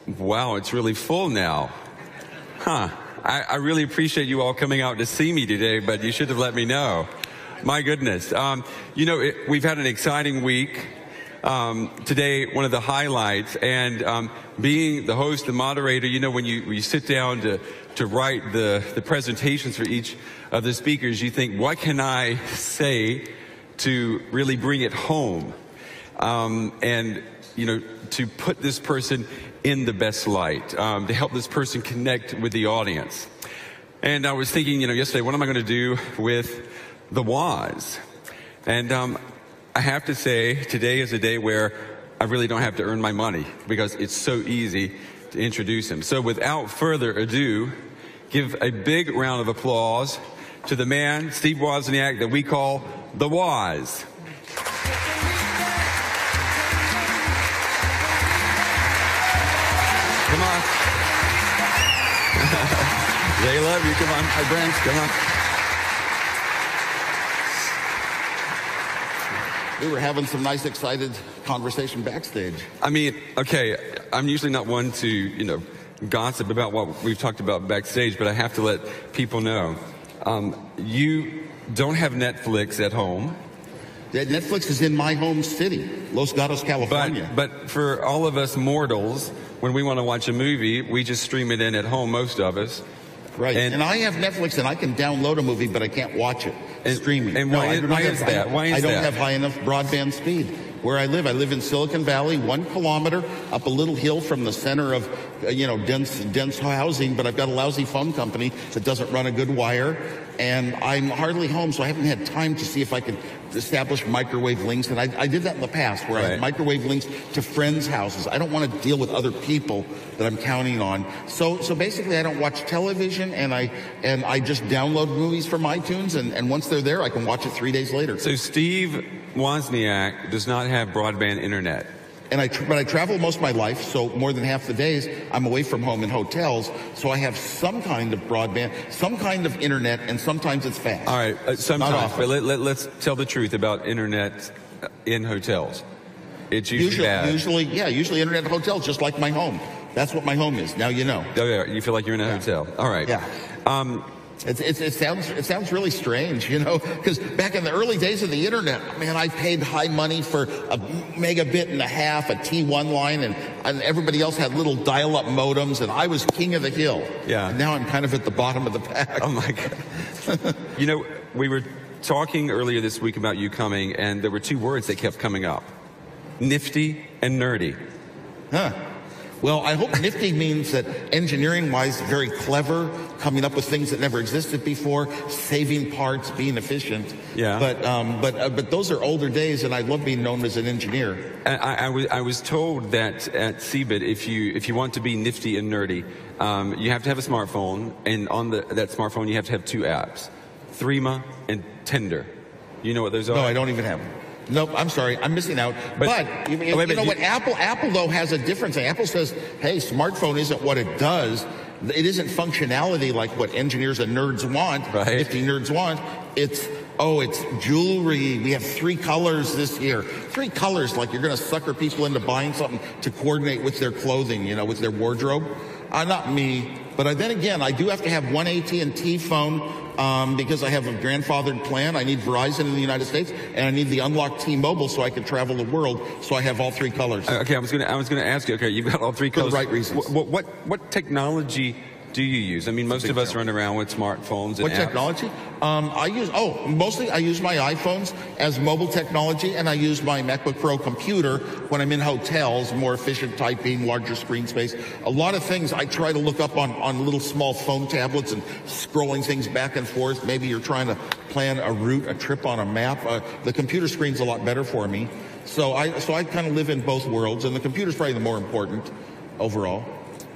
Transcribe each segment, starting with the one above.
Wow, it's really full now. Huh. I really appreciate you all coming out to see me today, but you should have let me know. My goodness. You know, we've had an exciting week. Today, one of the highlights, and being the host, the moderator, you know, when you sit down to write the presentations for each of the speakers, you think, what can I say to really bring it home? And, you know, to put this person in the best light, to help this person connect with the audience. And I was thinking, you know, yesterday, what am I going to do with the Woz? And I have to say, today is a day where I really don't have to earn my money because it's so easy to introduce him. So without further ado, give a big round of applause to the man, Steve Wozniak, that we call the Woz. Come on. They love you. Come on, my friends. Come on. We were having some nice, excited conversation backstage. I mean, okay, I'm usually not one to, you know, gossip about what we've talked about backstage, but I have to let people know. You don't have Netflix at home. Netflix is in my home city, Los Gatos, California. But for all of us mortals, when we want to watch a movie, we just stream it in at home, most of us. Right. And I have Netflix, and I can download a movie, but I can't watch it streaming. And why is that? I don't have high enough broadband speed. Where I live in Silicon Valley, 1 kilometer up a little hill from the center of, you know, dense housing, but I've got a lousy phone company that doesn't run a good wire, and I'm hardly home, so I haven't had time to see if I can establish microwave links, and I did that in the past, where I had microwave links to friends' houses. I don't want to deal with other people that I'm counting on. So basically, I don't watch television, and I just download movies from iTunes, and once they're there, I can watch it 3 days later. So Steve Wozniak does not have broadband internet. But I travel most of my life, so more than half the days I'm away from home in hotels, so I have some kind of broadband, some kind of internet, and sometimes it's fast. All right, sometimes, but let's tell the truth about internet in hotels. It's usually bad. Usually internet in hotels, just like my home. That's what my home is. Now you know. Oh yeah, you feel like you're in a hotel. All right. Yeah. It sounds really strange, you know, because back in the early days of the internet, man, I paid high money for a megabit and a half, a T1 line, and everybody else had little dial-up modems, and I was king of the hill. Yeah. And now I'm kind of at the bottom of the pack. Oh my God. You know, we were talking earlier this week about you coming, and there were 2 words that kept coming up: nifty and nerdy. Huh. Well, I hope nifty means that engineering-wise, very clever, coming up with things that never existed before, saving parts, being efficient. Yeah. But those are older days, and I love being known as an engineer. I was told that at CeBIT, if you want to be nifty and nerdy, you have to have a smartphone, and on that smartphone you have to have 2 apps: Threema and Tinder. You know what those are? No, I don't even have them. Nope, I'm sorry, I'm missing out. But you know what? Apple though has a difference. Apple says, hey, smartphone isn't what it does. It isn't functionality like what engineers and nerds want, nifty nerds want. It's jewelry. We have 3 colors this year. 3 colors, like you're going to sucker people into buying something to coordinate with their clothing, you know, with their wardrobe. Not me. But then again, I do have to have one AT&T phone because I have a grandfathered plan. I need Verizon in the United States, and I need the unlocked T-Mobile so I can travel the world. So I have all 3 colors. Okay, I was gonna ask you. Okay, you've got all 3 colors for the right reasons. What technology do you use? I mean, most of us run around with smartphones and What apps. technology? Mostly I use my iPhones as mobile technology, and I use my MacBook Pro computer when I'm in hotels, more efficient typing, larger screen space. A lot of things I try to look up on little small phone tablets and scrolling things back and forth. Maybe you're trying to plan a route, a trip on a map. The computer screen's a lot better for me. So I kind of live in both worlds, and the computer's probably the more important overall.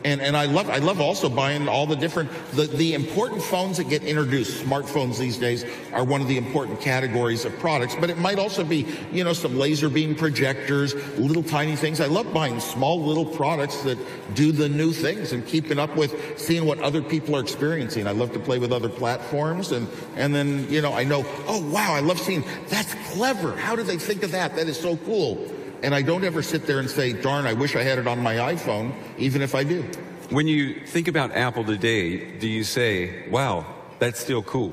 And I love also buying all the different, the important phones that get introduced. Smartphones these days are one of the important categories of products, but it might also be, you know, some laser beam projectors, little tiny things. I love buying small little products that do the new things and keeping up with seeing what other people are experiencing. I love to play with other platforms, and then, you know, I know, oh wow, I love seeing, that's clever. How did they think of that? That is so cool. And I don't ever sit there and say, darn, I wish I had it on my iPhone, even if I do. When you think about Apple today, do you say, wow, that's still cool?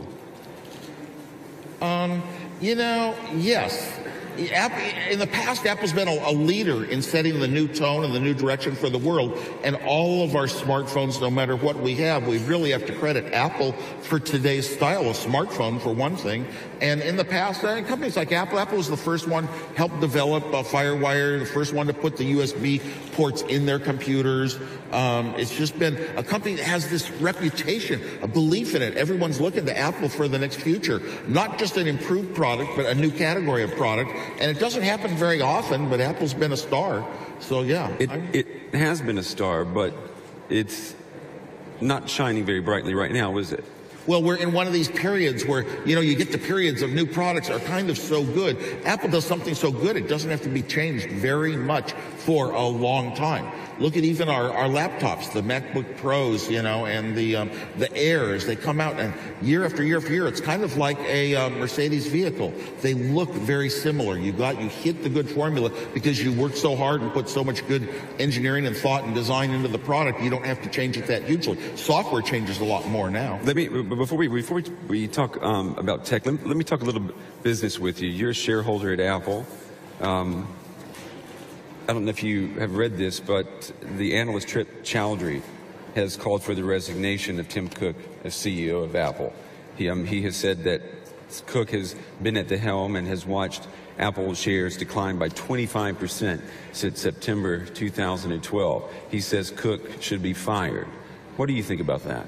You know, yes. In the past, Apple's been a leader in setting the new tone and the new direction for the world. And all of our smartphones, no matter what we have, we really have to credit Apple for today's style of smartphone, for one thing. And in the past, companies like Apple was the first one helped develop FireWire, the first one to put the USB ports in their computers. It's just been a company that has this reputation, a belief in it. Everyone's looking to Apple for the next future. Not just an improved product, but a new category of product. And it doesn't happen very often, but Apple's been a star. So, yeah. It has been a star, but it's not shining very brightly right now, is it? Well, we're in one of these periods where, you know, you get the periods of new products are kind of so good. Apple does something so good, it doesn't have to be changed very much for a long time. Look at even our laptops, the MacBook Pros, you know, and the Airs. They come out and year after year after year, it's kind of like a Mercedes vehicle. They look very similar. You hit the good formula because you worked so hard and put so much good engineering and thought and design into the product. You don't have to change it that hugely. Software changes a lot more now. Before we talk about tech, let me talk a little business with you. You're a shareholder at Apple. I don't know if you have read this, but the analyst Trip Chowdhury has called for the resignation of Tim Cook as CEO of Apple. He has said that Cook has been at the helm and has watched Apple shares decline by 25% since September 2012. He says Cook should be fired. What do you think about that?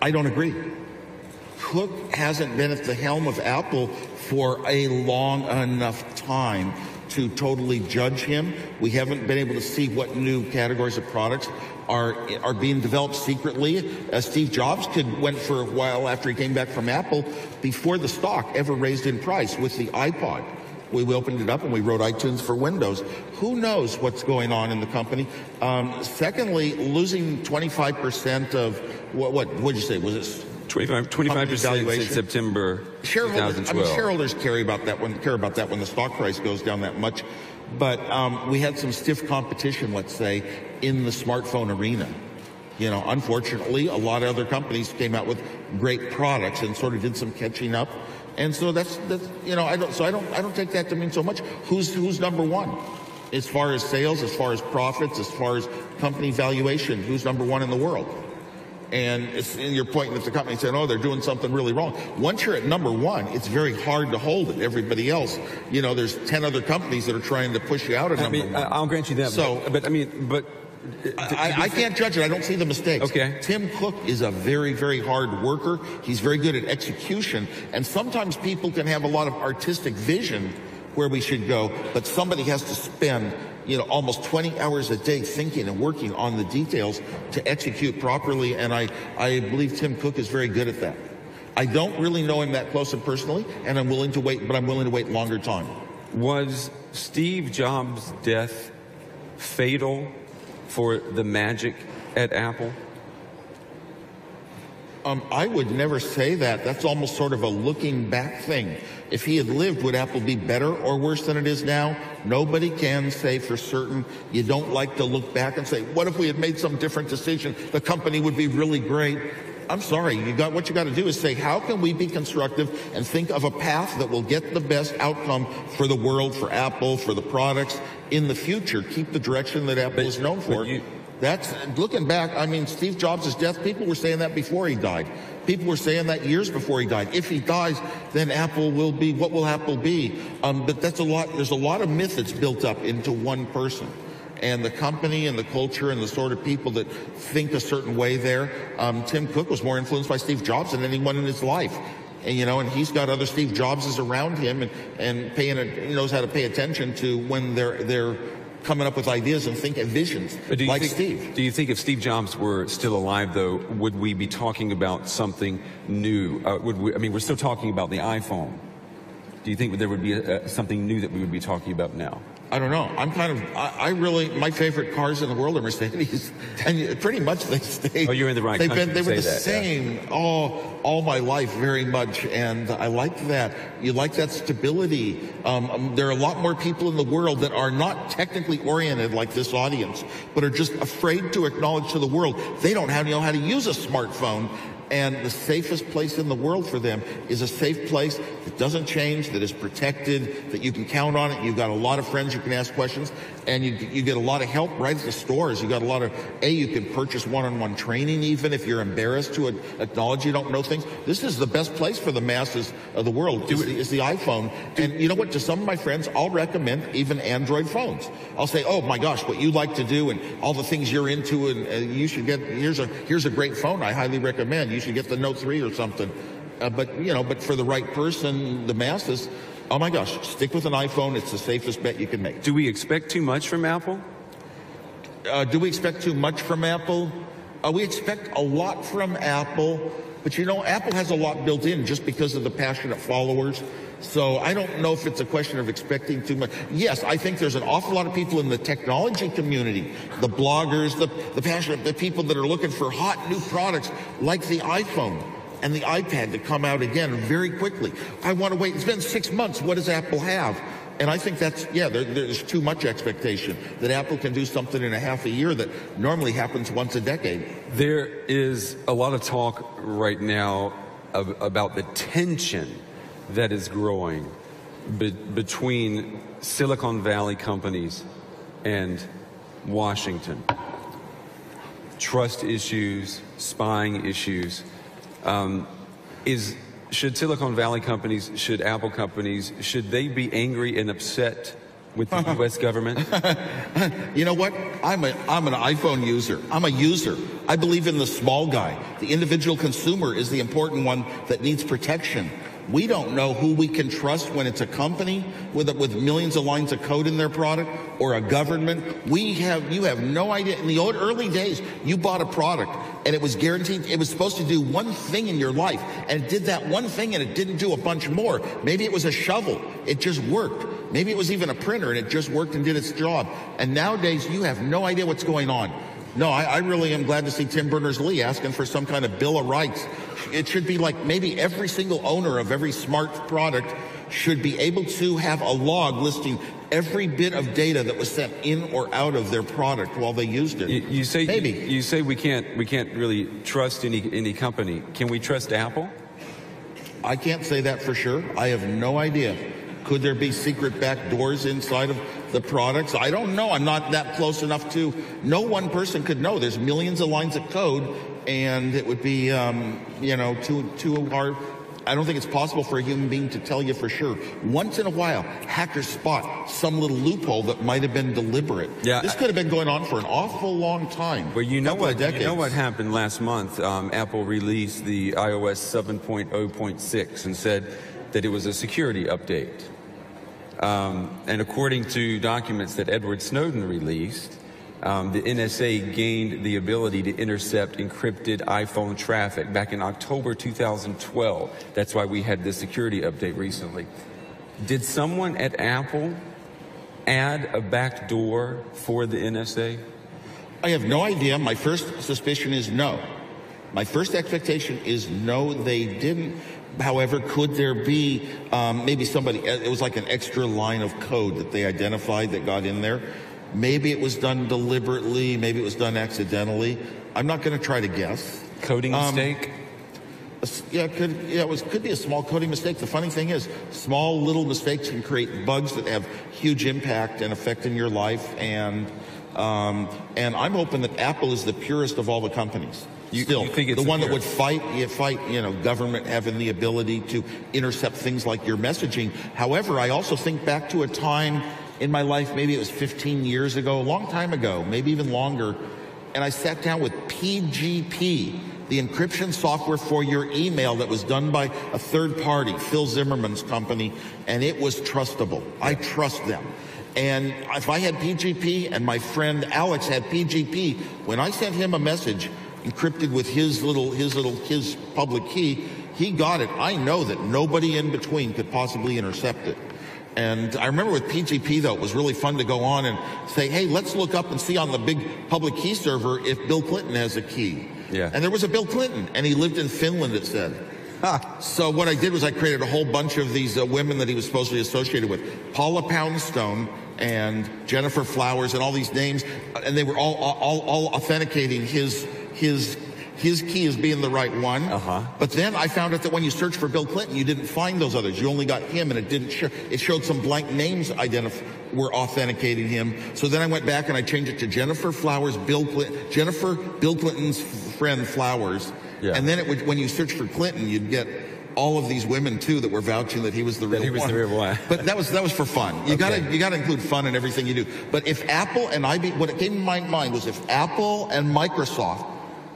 I don't agree. Cook hasn't been at the helm of Apple for a long enough time to totally judge him. We haven't been able to see what new categories of products are being developed secretly. Steve Jobs went for a while after he came back from Apple before the stock ever raised in price with the iPod. We opened it up and we wrote iTunes for Windows. Who knows what's going on in the company? Secondly, losing 25% of what did you say? Was it 25% since September 2012. Shareholders care about that when the stock price goes down that much. But we had some stiff competition, let's say, in the smartphone arena. You know, unfortunately, a lot of other companies came out with great products and sort of did some catching up. And so that's you know, I don't take that to mean so much. Who's number one? As far as sales, as far as profits, as far as company valuation, who's number one in the world? And you're pointing at the company saying, oh, they're doing something really wrong. Once you're at number one, it's very hard to hold it. Everybody else, you know, there's 10 other companies that are trying to push you out of number one. I'll grant you that. So, I can't judge it. I don't see the mistakes. Okay. Tim Cook is a very, very hard worker. He's very good at execution. And sometimes people can have a lot of artistic vision where we should go, but somebody has to spend, you know, almost 20 hours a day thinking and working on the details to execute properly. And I believe Tim Cook is very good at that. I don't really know him that close and personally, and I'm willing to wait, but I'm willing to wait longer time. Was Steve Jobs' death fatal for the magic at Apple? I would never say that. That's almost sort of a looking back thing. If he had lived, would Apple be better or worse than it is now? Nobody can say for certain. You don't like to look back and say, what if we had made some different decision? The company would be really great. I'm sorry. What you got to do is say, how can we be constructive and think of a path that will get the best outcome for the world, for Apple, for the products in the future? Keep the direction that Apple is known for. That's looking back. I mean, Steve Jobs' death, people were saying that before he died. People were saying that years before he died. If he dies, then Apple will be, what will Apple be? But that's a lot. There's a lot of myth that's built up into one person. And the company and the culture and the sort of people that think a certain way there. Tim Cook was more influenced by Steve Jobs than anyone in his life. And, you know, and he's got other Steve Jobses around him and he knows how to pay attention to when they're coming up with ideas and think of visions like Steve. Do you think if Steve Jobs were still alive, though, would we be talking about something new? We're still talking about the iPhone. Do you think there would be something new that we would be talking about now? I don't know. I really, my favorite cars in the world are Mercedes, and pretty much they stay. Oh, you're in the right country. They were the that, same all my life, very much, and I like that. You like that stability. There are a lot more people in the world that are not technically oriented like this audience, but are just afraid to acknowledge to the world they don't know how to use a smartphone. And the safest place in the world for them is a safe place that doesn't change, that is protected, that you can count on it. You've got a lot of friends you can ask questions, and you get a lot of help right at the stores. You got a lot of, you can purchase one-on-one training even if you're embarrassed to acknowledge you don't know things. This is the best place for the masses of the world, is the iPhone. And you know what? To some of my friends, I'll recommend even Android phones. I'll say, oh my gosh, what you like to do and all the things you're into, and you should get, here's a great phone I highly recommend. You should get the Note 3 or something. But for the right person, the masses, oh my gosh, stick with an iPhone. It's the safest bet you can make. Do we expect too much from Apple? Do we expect too much from Apple? We expect a lot from Apple, but Apple has a lot built in just because of the passionate followers. So I don't know if it's a question of expecting too much. Yes, I think there's an awful lot of people in the technology community, the bloggers, the people that are looking for hot new products like the iPhone and the iPad to come out again very quickly. I want to wait. It's been 6 months. What does Apple have? And I think there's too much expectation that Apple can do something in a half a year that normally happens once a decade. There is a lot of talk right now about the tension that is growing between Silicon Valley companies and Washington. Trust issues, spying issues. Should Silicon Valley companies, should Apple companies, should they be angry and upset with the U.S. government? You know what? I'm an iPhone user. I'm a user. I believe in the small guy. The individual consumer is the important one that needs protection. We don't know who we can trust when it's a company with millions of lines of code in their product or a government. You have no idea. In the early days, you bought a product and it was guaranteed, it was supposed to do one thing in your life, and it did that one thing and it didn't do a bunch more. Maybe it was a shovel. It just worked. Maybe it was even a printer and it just worked and did its job. And nowadays, you have no idea what's going on. No, I really am glad to see Tim Berners-Lee asking for some kind of Bill of Rights. It should be like maybe every single owner of every smart product should be able to have a log listing every bit of data that was sent in or out of their product while they used it. You say we can't really trust any company. Can we trust Apple? I can't say that for sure. I have no idea. Could there be secret back doors inside of the products? I don't know. I'm not that close enough to. No one person could know. There's millions of lines of code, and it would be, too hard. I don't think it's possible for a human being to tell you for sure. Once in a while, hackers spot some little loophole that might have been deliberate. Yeah, this could have been going on for an awful long time. Well, you know what happened last month? Apple released the iOS 7.0.6 and said that it was a security update. And according to documents that Edward Snowden released, the NSA gained the ability to intercept encrypted iPhone traffic back in October 2012. That's why we had this security update recently. Did someone at Apple add a back door for the NSA? I have no idea. My first suspicion is no. My first expectation is no, they didn't. However, could there be maybe somebody, it was like an extra line of code that they identified that got in there. Maybe it was done deliberately. Maybe it was done accidentally. I'm not going to try to guess. Coding mistake? It could be a small coding mistake. The funny thing is, small little mistakes can create bugs that have huge impact and effect in your life. And I'm hoping that Apple is the purest of all the companies. You think it's the one that would fight, government having the ability to intercept things like your messaging. However, I also think back to a time in my life, maybe it was 15 years ago, a long time ago, maybe even longer, and I sat down with PGP, the encryption software for your email that was done by a third party, Phil Zimmerman's company, and it was trustable. I trust them. And if I had PGP and my friend Alex had PGP, when I sent him a message encrypted with his public key, he got it. I know that nobody in between could possibly intercept it. And I remember with PGP, though, it was really fun to go on and say, hey, let's look up and see on the big public key server if Bill Clinton has a key. Yeah. And there was a Bill Clinton, and he lived in Finland, it said. So what I did was I created a whole bunch of these women that he was supposedly associated with. Paula Poundstone and Jennifer Flowers and all these names, and they were all authenticating his key as being the right one. But then I found out that when you search for Bill Clinton, you didn't find those others. You only got him, and it didn't show. It showed some blank names were authenticating him. So then I went back and I changed it to Jennifer Flowers, Bill Clinton's friend Flowers. Yeah. And then when you search for Clinton, you'd get all of these women too that were vouching that he was the real one. He was the real one. But that was for fun. You gotta include fun in everything you do. But if Apple and IBM, what came to my mind was if Apple and Microsoft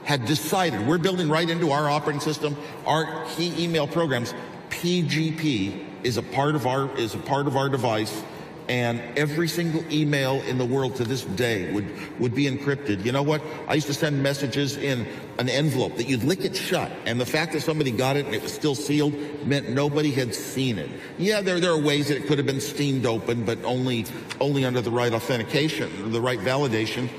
had decided we're building right into our operating system, our key email programs, PGP is a part of our device, and every single email in the world to this day would be encrypted. You know what? I used to send messages in an envelope that you'd lick it shut, and the fact that somebody got it and it was still sealed meant nobody had seen it. Yeah, there are ways that it could have been steamed open, but only under the right authentication, the right validation.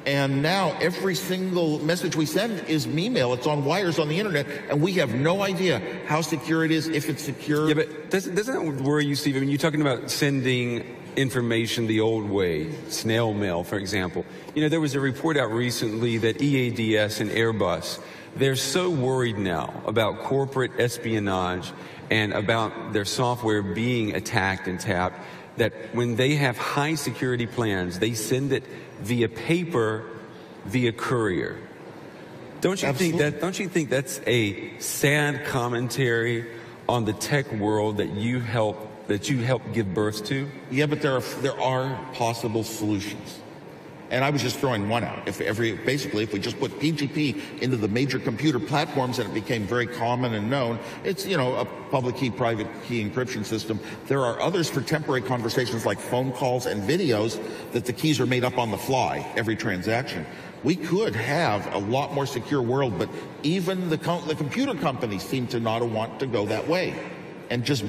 And now every single message we send is email. It's on wires on the internet, and we have no idea how secure it is, if it's secure. Yeah, but doesn't that worry you, Steve? I mean, you're talking about sending information the old way, snail mail, for example. You know, there was a report out recently that EADS and Airbus, they're so worried now about corporate espionage and about their software being attacked and tapped that when they have high security plans, they send it via paper, via courier. Don't you think that's a sad commentary on the tech world that you help give birth to? Yeah, but there are possible solutions. And I was just throwing one out. If we just put PGP into the major computer platforms and it became very common and known, it's, you know, a public key, private key encryption system. There are others for temporary conversations like phone calls and videos that the keys are made up on the fly, every transaction. We could have a lot more secure world, but even the computer companies seem to not want to go that way and just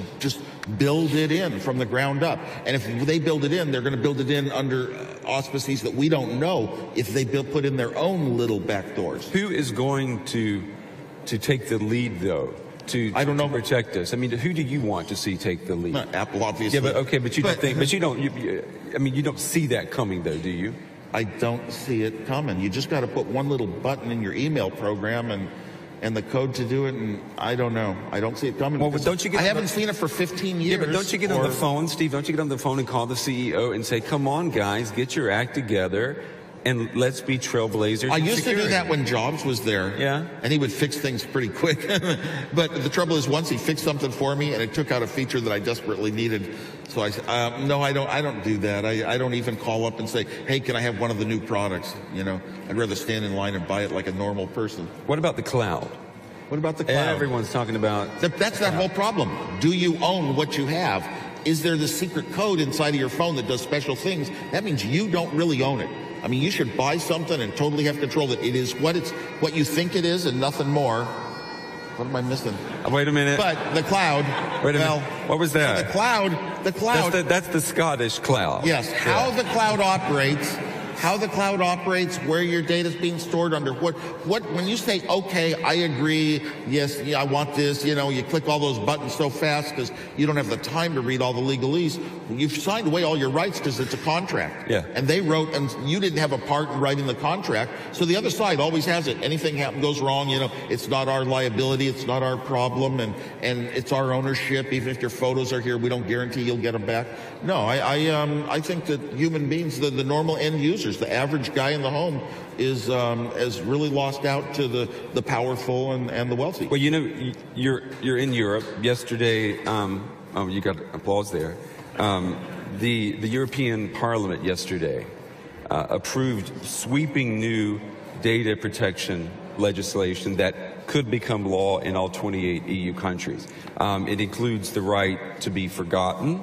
build it in from the ground up. And if they build it in, they're going to build it in under auspices that we don't know if they put in their own little back doors. Who is going to take the lead, though, to protect us? I mean, who do you want to see take the lead? Apple, obviously. Yeah, but you don't see that coming, though, do you? I don't see it coming. You just got to put one little button in your email program and the code to do it, and I don't know. I don't see it coming. Well, don't you I haven't seen it for 15 years. Yeah, but don't you get on the phone, Steve? Don't you get on the phone and call the CEO and say, come on, guys, get your act together, and let's be trailblazers. I used to do that when Jobs was there. Yeah. And he would fix things pretty quick. But the trouble is, once he fixed something for me, and it took out a feature that I desperately needed. So I said, no, I don't do that. I don't even call up and say, hey, can I have one of the new products? You know, I'd rather stand in line and buy it like a normal person. What about the cloud? What about the cloud? Everyone's talking about... That's that whole problem. Do you own what you have? Is there the secret code inside of your phone that does special things? That means you don't really own it. I mean, you should buy something and totally have control that it is what you think it is and nothing more. What am I missing? Wait a minute. But the cloud. Wait a minute. What was that? The cloud. That's the Scottish cloud. Yes. How the cloud operates. How the cloud operates, where your data is being stored under what, when you say, okay, I agree, yes, yeah, I want this, you know, you click all those buttons so fast because you don't have the time to read all the legalese. You've signed away all your rights because it's a contract. Yeah. And they wrote, and you didn't have a part in writing the contract, so the other side always has it. Anything goes wrong, you know, it's not our liability, it's not our problem, and it's our ownership. Even if your photos are here, we don't guarantee you'll get them back. No, I think that human beings, the normal end users, the average guy in the home is really lost out to the powerful and the wealthy. Well, you know, you're in Europe. Yesterday, you got applause there. The European Parliament yesterday approved sweeping new data protection legislation that could become law in all 28 EU countries. It includes the right to be forgotten.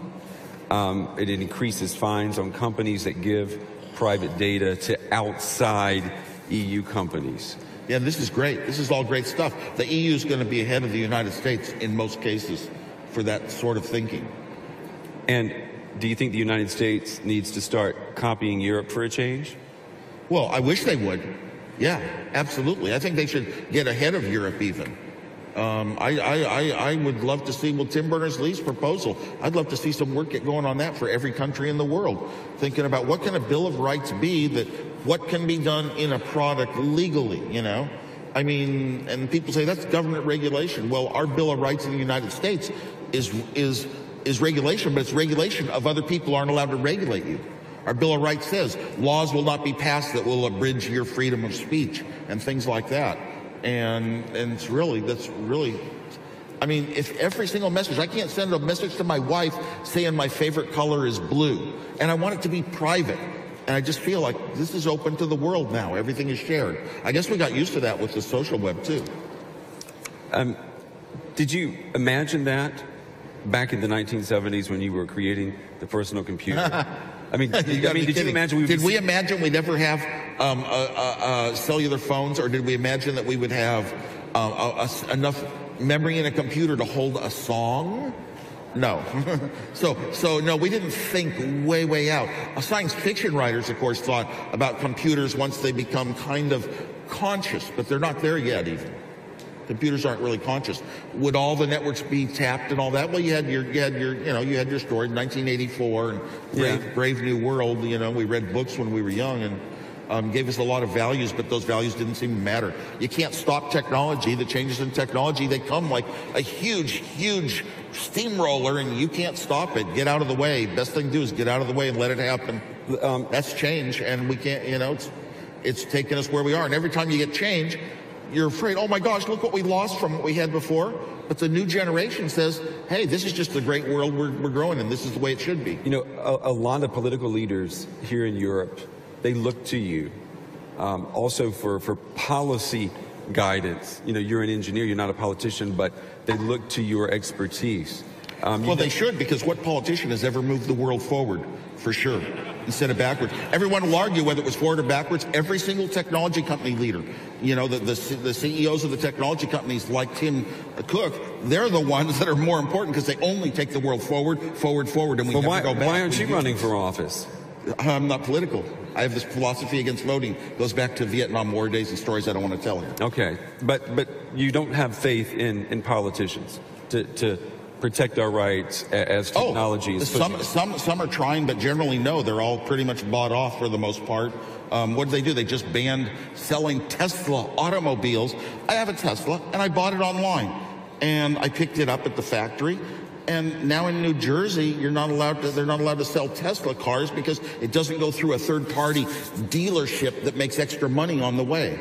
It increases fines on companies that give private data to outside EU companies. Yeah, this is great. This is all great stuff. The EU is going to be ahead of the United States in most cases for that sort of thinking. And do you think the United States needs to start copying Europe for a change? Well, I wish they would. Yeah, absolutely. I think they should get ahead of Europe even. I would love to see, well, Tim Berners-Lee's proposal, I'd love to see some work get going on that for every country in the world. Thinking about what can a Bill of Rights be, that what can be done in a product legally, you know? I mean, and people say that's government regulation. Well, our Bill of Rights in the United States is regulation, but it's regulation of other people aren't allowed to regulate you. Our Bill of Rights says laws will not be passed that will abridge your freedom of speech and things like that. And that's really, I mean, if every single message, I can't send a message to my wife saying my favorite color is blue, and I want it to be private. And I just feel like this is open to the world now. Everything is shared. I guess we got used to that with the social web too. Did you imagine that back in the 1970s when you were creating the personal computer? I mean, did you imagine Did we imagine we'd ever have cellular phones, or did we imagine that we would have enough memory in a computer to hold a song? No. So no, we didn't think way out. Science fiction writers, of course, thought about computers once they become kind of conscious, but they're not there yet even. Computers aren't really conscious. Would all the networks be tapped and all that? Well, you had your story, 1984, and Brave New World. You know, we read books when we were young and gave us a lot of values, but those values didn't seem to matter. You can't stop technology. The changes in technology, they come like a huge steamroller, and you can't stop it. Get out of the way. Best thing to do is get out of the way and let it happen. That's change, and we can't. You know, it's taken us where we are. And every time you get change, you're afraid, oh my gosh, look what we lost from what we had before. But the new generation says, hey, this is just the great world we're growing in. This is the way it should be. You know, a lot of political leaders here in Europe, they look to you also for policy guidance. You know, you're an engineer, you're not a politician, but they look to your expertise. Well, they should, because what politician has ever moved the world forward, for sure, instead of backwards? Everyone will argue whether it was forward or backwards. Every single technology company leader, you know, the CEOs of the technology companies like Tim Cook, they're the ones that are more important because they only take the world forward, and we never go back. Why aren't you running for office? I'm not political. I have this philosophy against voting. It goes back to Vietnam War days and stories I don't want to tell here. Okay, but you don't have faith in politicians to protect our rights as technology is pushing. Some are trying, but generally no. They're all pretty much bought off for the most part. What do? They just banned selling Tesla automobiles. I have a Tesla, and I bought it online, and I picked it up at the factory. And now in New Jersey, they're not allowed to sell Tesla cars because it doesn't go through a third-party dealership that makes extra money on the way.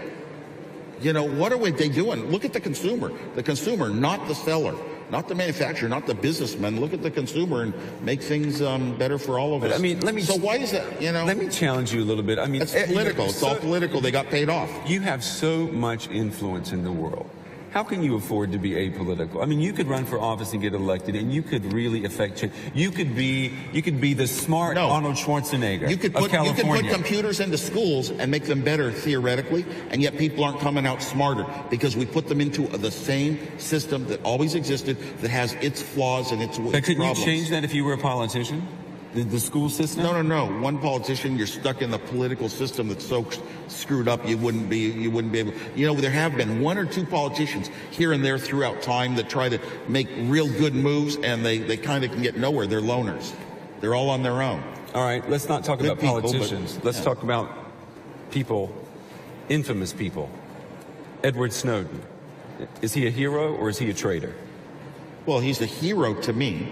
You know, what are they doing? Look at the consumer. The consumer, not the seller, not the manufacturer, not the businessman. Look at the consumer and make things better for all of us. I mean, so why is that, you know? Let me challenge you a little bit. I mean, it's political. It's all political. They got paid off. You have so much influence in the world. How can you afford to be apolitical? I mean, you could run for office and get elected, and you could really affect change. You could be the smart Arnold Schwarzenegger of California. You could put computers into schools and make them better theoretically, and yet people aren't coming out smarter because we put them into the same system that always existed that has its flaws and its problems. But couldn't you change that if you were a politician? The school system? No. One politician, you're stuck in the political system that's so screwed up you wouldn't be able. You know, there have been one or two politicians here and there throughout time that try to make real good moves, and they kind of can get nowhere. They're loners. They're all on their own. All right, let's not talk about politicians. Let's talk about people, infamous people. Edward Snowden. Is he a hero or is he a traitor? Well, he's a hero to me.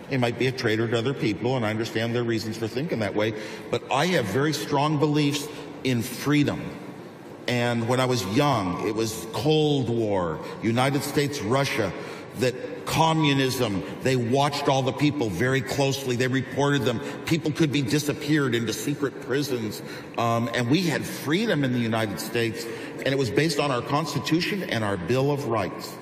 He might be a traitor to other people, and I understand their reasons for thinking that way. But I have very strong beliefs in freedom. And when I was young, it was Cold War, United States, Russia, that communism, they watched all the people very closely. They reported them. People could be disappeared into secret prisons. And we had freedom in the United States, and it was based on our Constitution and our Bill of Rights.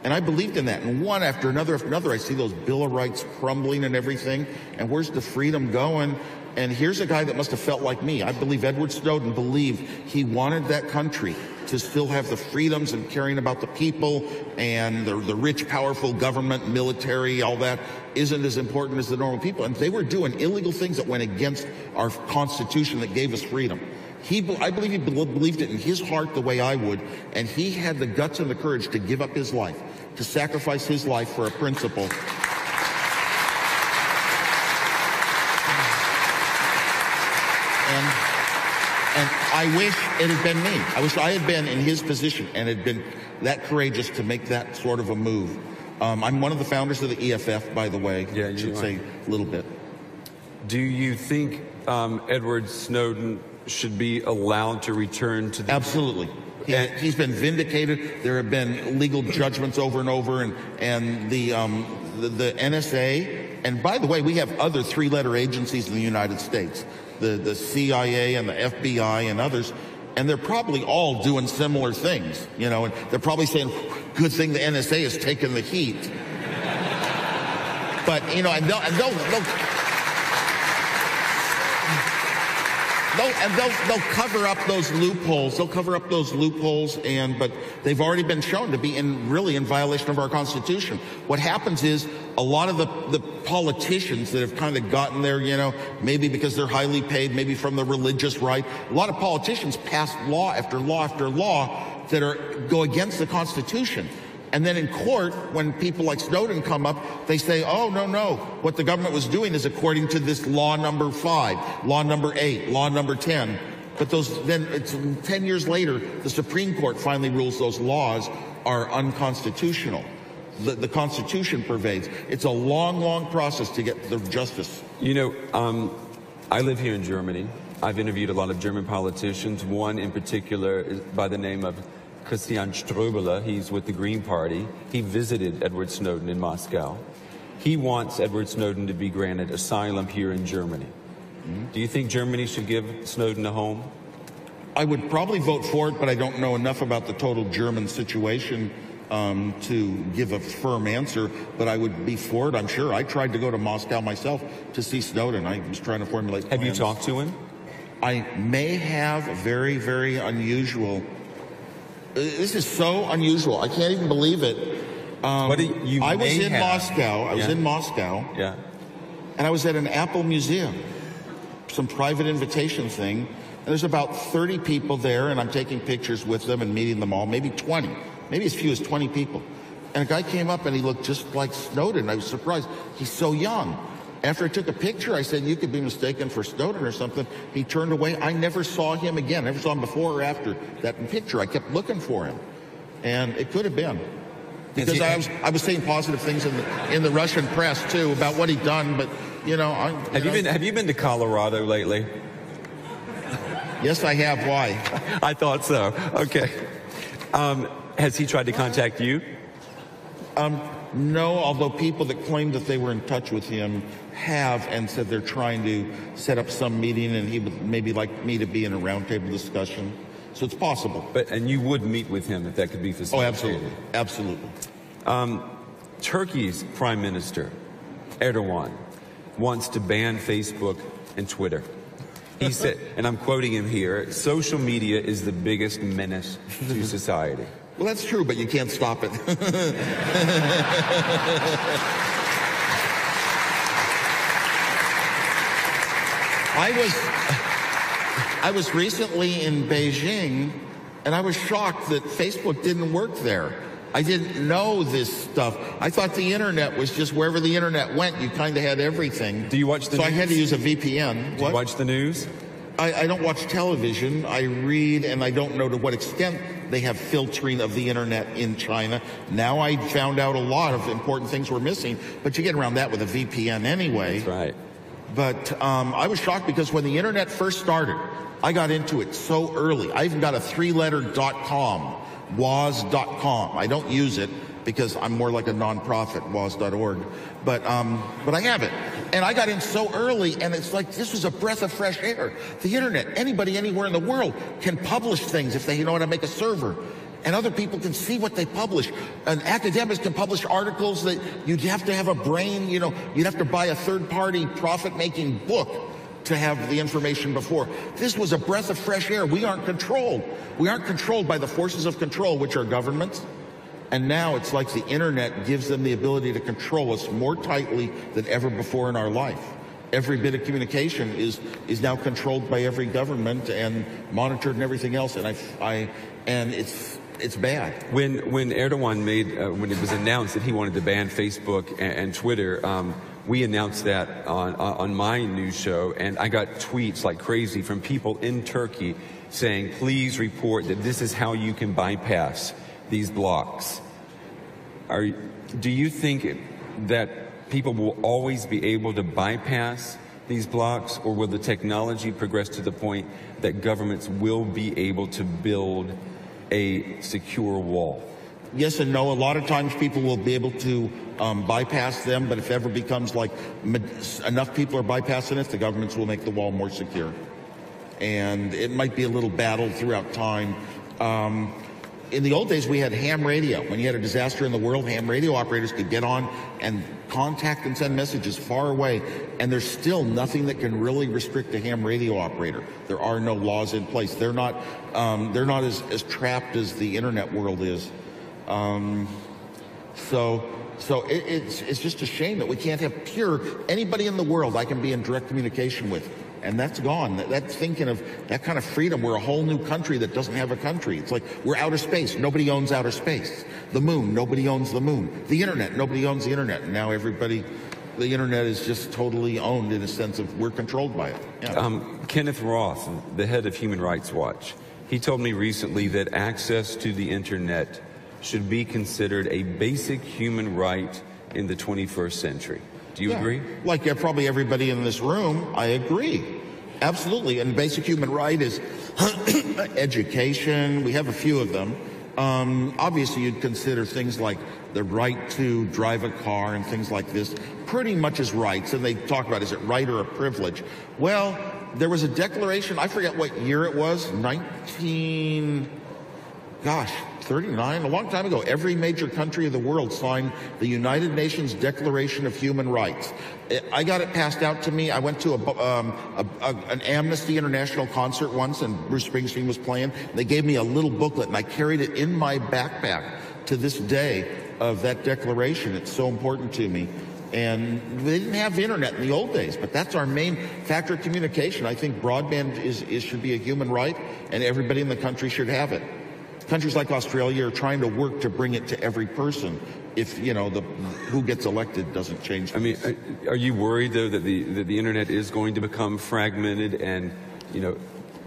And I believed in that. And one after another, I see those Bill of Rights crumbling and everything. And where's the freedom going? And here's a guy that must have felt like me. I believe Edward Snowden believed he wanted that country to still have the freedoms and caring about the people, and the rich, powerful government, military, all that isn't as important as the normal people. And they were doing illegal things that went against our Constitution that gave us freedom. I believe he believed it in his heart the way I would, and he had the guts and the courage to give up his life, to sacrifice his life for a principle. And I wish it had been me. I wish I had been in his position and had been that courageous to make that sort of a move. I'm one of the founders of the EFF, by the way. Yeah, I should say a little bit. Do you think Edward Snowden should be allowed to return to the... Absolutely. He's been vindicated. There have been legal judgments over and over, and the NSA, and by the way, we have other three-letter agencies in the United States, the CIA and the FBI and others, and they're probably all doing similar things, you know, and they're probably saying, good thing the NSA has taken the heat. But, you know, and they'll cover up those loopholes. They'll cover up those loopholes, but they've already been shown to be really in violation of our Constitution. What happens is a lot of the politicians that have kind of gotten there, you know, maybe because they're highly paid, maybe from the religious right, a lot of politicians pass law after law after law that go against the Constitution. And then in court, when people like Snowden come up, they say, oh, no, what the government was doing is according to this law number 5, law number 8, law number 10. But then it's 10 years later, the Supreme Court finally rules those laws are unconstitutional. The Constitution pervades. It's a long, long process to get the justice. You know, I live here in Germany. I've interviewed a lot of German politicians. One in particular is by the name of Christian Ströbele. He's with the Green Party. He visited Edward Snowden in Moscow. He wants Edward Snowden to be granted asylum here in Germany. Do you think Germany should give Snowden a home? I would probably vote for it, but I don't know enough about the total German situation to give a firm answer, but I would be for it, I'm sure. I tried to go to Moscow myself to see Snowden. I was trying to formulate plans. Have you talked to him? I may have. Very, very unusual. This is so unusual. I can't even believe it. I was in Moscow. I was in Moscow. Yeah. And I was at an Apple museum, some private invitation thing. And there's about 30 people there, and I'm taking pictures with them and meeting them all, maybe 20, maybe as few as 20 people. And a guy came up and he looked just like Snowden. I was surprised. He's so young. After I took a picture, I said, you could be mistaken for Snowden or something. He turned away. I never saw him again. I never saw him before or after that picture. I kept looking for him. And it could have been. Because I was saying positive things in the Russian press, too, about what he'd done. But, you know... Have you been to Colorado lately? Yes, I have. Why? I thought so. Okay. Has he tried to contact you? No, although people that claim that they were in touch with him have and said they're trying to set up some meeting and he would maybe like me to be in a roundtable discussion. So it's possible. And you would meet with him if that could be facilitated? Oh, absolutely. Absolutely. Turkey's Prime Minister, Erdogan, wants to ban Facebook and Twitter. He said, and I'm quoting him here, social media is the biggest menace to society. Well, that's true, but you can't stop it. I was recently in Beijing, and I was shocked that Facebook didn't work there. I didn't know this stuff. I thought the internet was just wherever the internet went, you kind of had everything. Do you watch the news? So I had to use a VPN. Do you watch the news? I don't watch television. I read, and I don't know to what extent they have filtering of the internet in China. Now I found out a lot of important things were missing, but you get around that with a VPN anyway. That's right. But I was shocked because when the internet first started, I got into it so early. I even got a 3-letter .com, woz.com. I don't use it because I'm more like a nonprofit, woz.org. But I have it. And I got in so early, and it's like this was a breath of fresh air. The internet, anybody anywhere in the world can publish things if they know how to make a server. And other people can see what they publish. And academics can publish articles that you'd have to have a brain, you know, you'd have to buy a third-party profit-making book to have the information before. This was a breath of fresh air. We aren't controlled. We aren't controlled by the forces of control, which are governments. And now it's like the internet gives them the ability to control us more tightly than ever before in our life. Every bit of communication is now controlled by every government and monitored and everything else. And it's bad. When Erdogan when it was announced that he wanted to ban Facebook and Twitter, we announced that on my news show, and I got tweets like crazy from people in Turkey saying, please report that this is how you can bypass these blocks. Do you think that people will always be able to bypass these blocks, or will the technology progress to the point that governments will be able to build a secure wall? Yes and no. A lot of times people will be able to bypass them, but if it ever becomes like enough people are bypassing it, the governments will make the wall more secure. And it might be a little battle throughout time. In the old days, we had ham radio. When you had a disaster in the world, ham radio operators could get on and contact and send messages far away. And there's still nothing that can really restrict a ham radio operator. There are no laws in place. They're not as trapped as the internet world is. So it's just a shame that we can't have anybody in the world I can be in direct communication with. And that's gone. That's thinking of that kind of freedom. We're a whole new country that doesn't have a country. It's like we're outer space. Nobody owns outer space. The moon, nobody owns the moon. The internet, nobody owns the internet. And now the internet is just totally owned in a sense of we're controlled by it. Yeah. Kenneth Roth, the head of Human Rights Watch, he told me recently that access to the internet should be considered a basic human right in the 21st century. Do you agree? Like probably everybody in this room, I agree. Absolutely. And basic human right is education. We have a few of them. Obviously, you'd consider things like the right to drive a car and things like this pretty much as rights. And they talk about, is it right or a privilege? Well, there was a declaration, I forget what year it was, 39, a long time ago. Every major country of the world signed the United Nations Declaration of Human Rights. I got it passed out to me. I went to an Amnesty International concert once, and Bruce Springsteen was playing. They gave me a little booklet, and I carried it in my backpack to this day of that declaration. It's so important to me. And they didn't have internet in the old days, but that's our main factor of communication. I think broadband should be a human right, and everybody in the country should have it. Countries like Australia are trying to work to bring it to every person. If who gets elected doesn't change. I mean, are you worried though that the internet is going to become fragmented, and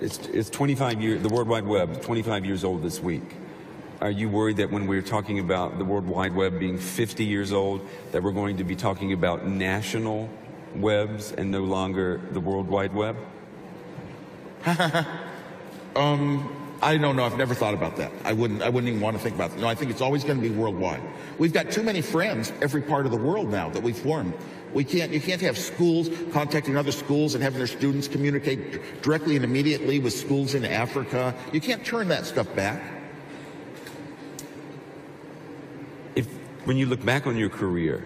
it's 25 years, the World Wide Web, 25 years old this week. Are you worried that when we're talking about the World Wide Web being 50 years old, that we're going to be talking about national webs and no longer the World Wide Web? I don't know. I've never thought about that. I wouldn't even want to think about it. No, I think it's always going to be worldwide. We've got too many friends every part of the world now that we've formed. You can't have schools contacting other schools and having their students communicate directly and immediately with schools in Africa. You can't turn that stuff back. When you look back on your career,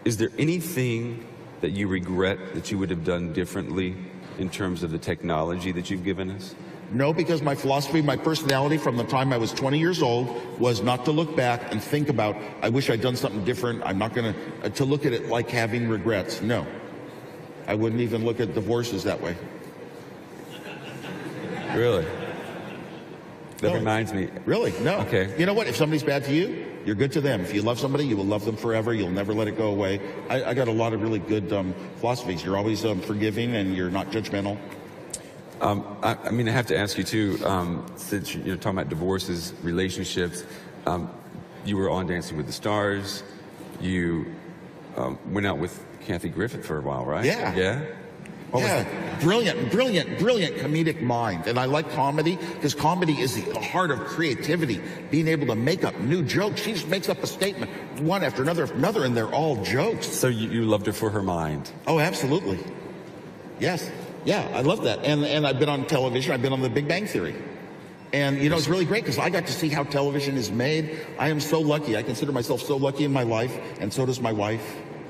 is there anything that you regret that you would have done differently in terms of the technology that you've given us? No, because my philosophy, my personality from the time I was 20 years old was not to look back and think about, I wish I'd done something different. I'm not going to look at it like having regrets. No. I wouldn't even look at divorces that way. Really? That reminds me. Really? No. Okay. You know what? If somebody's bad to you, you're good to them. If you love somebody, you will love them forever. You'll never let it go away. I got a lot of really good philosophies. You're always forgiving, and you're not judgmental. I mean, I have to ask you too, since you're talking about divorces, relationships, you were on Dancing with the Stars. You went out with Kathy Griffin for a while, right? Yeah. Yeah? Brilliant comedic mind. And I like comedy because comedy is the heart of creativity, being able to make up new jokes. She just makes up a statement, one after another, and they're all jokes. So you loved her for her mind? Oh, absolutely. Yes. Yeah, I love that. And I've been on television. I've been on The Big Bang Theory. And, it's really great because I got to see how television is made. I am so lucky. I consider myself so lucky in my life, and so does my wife.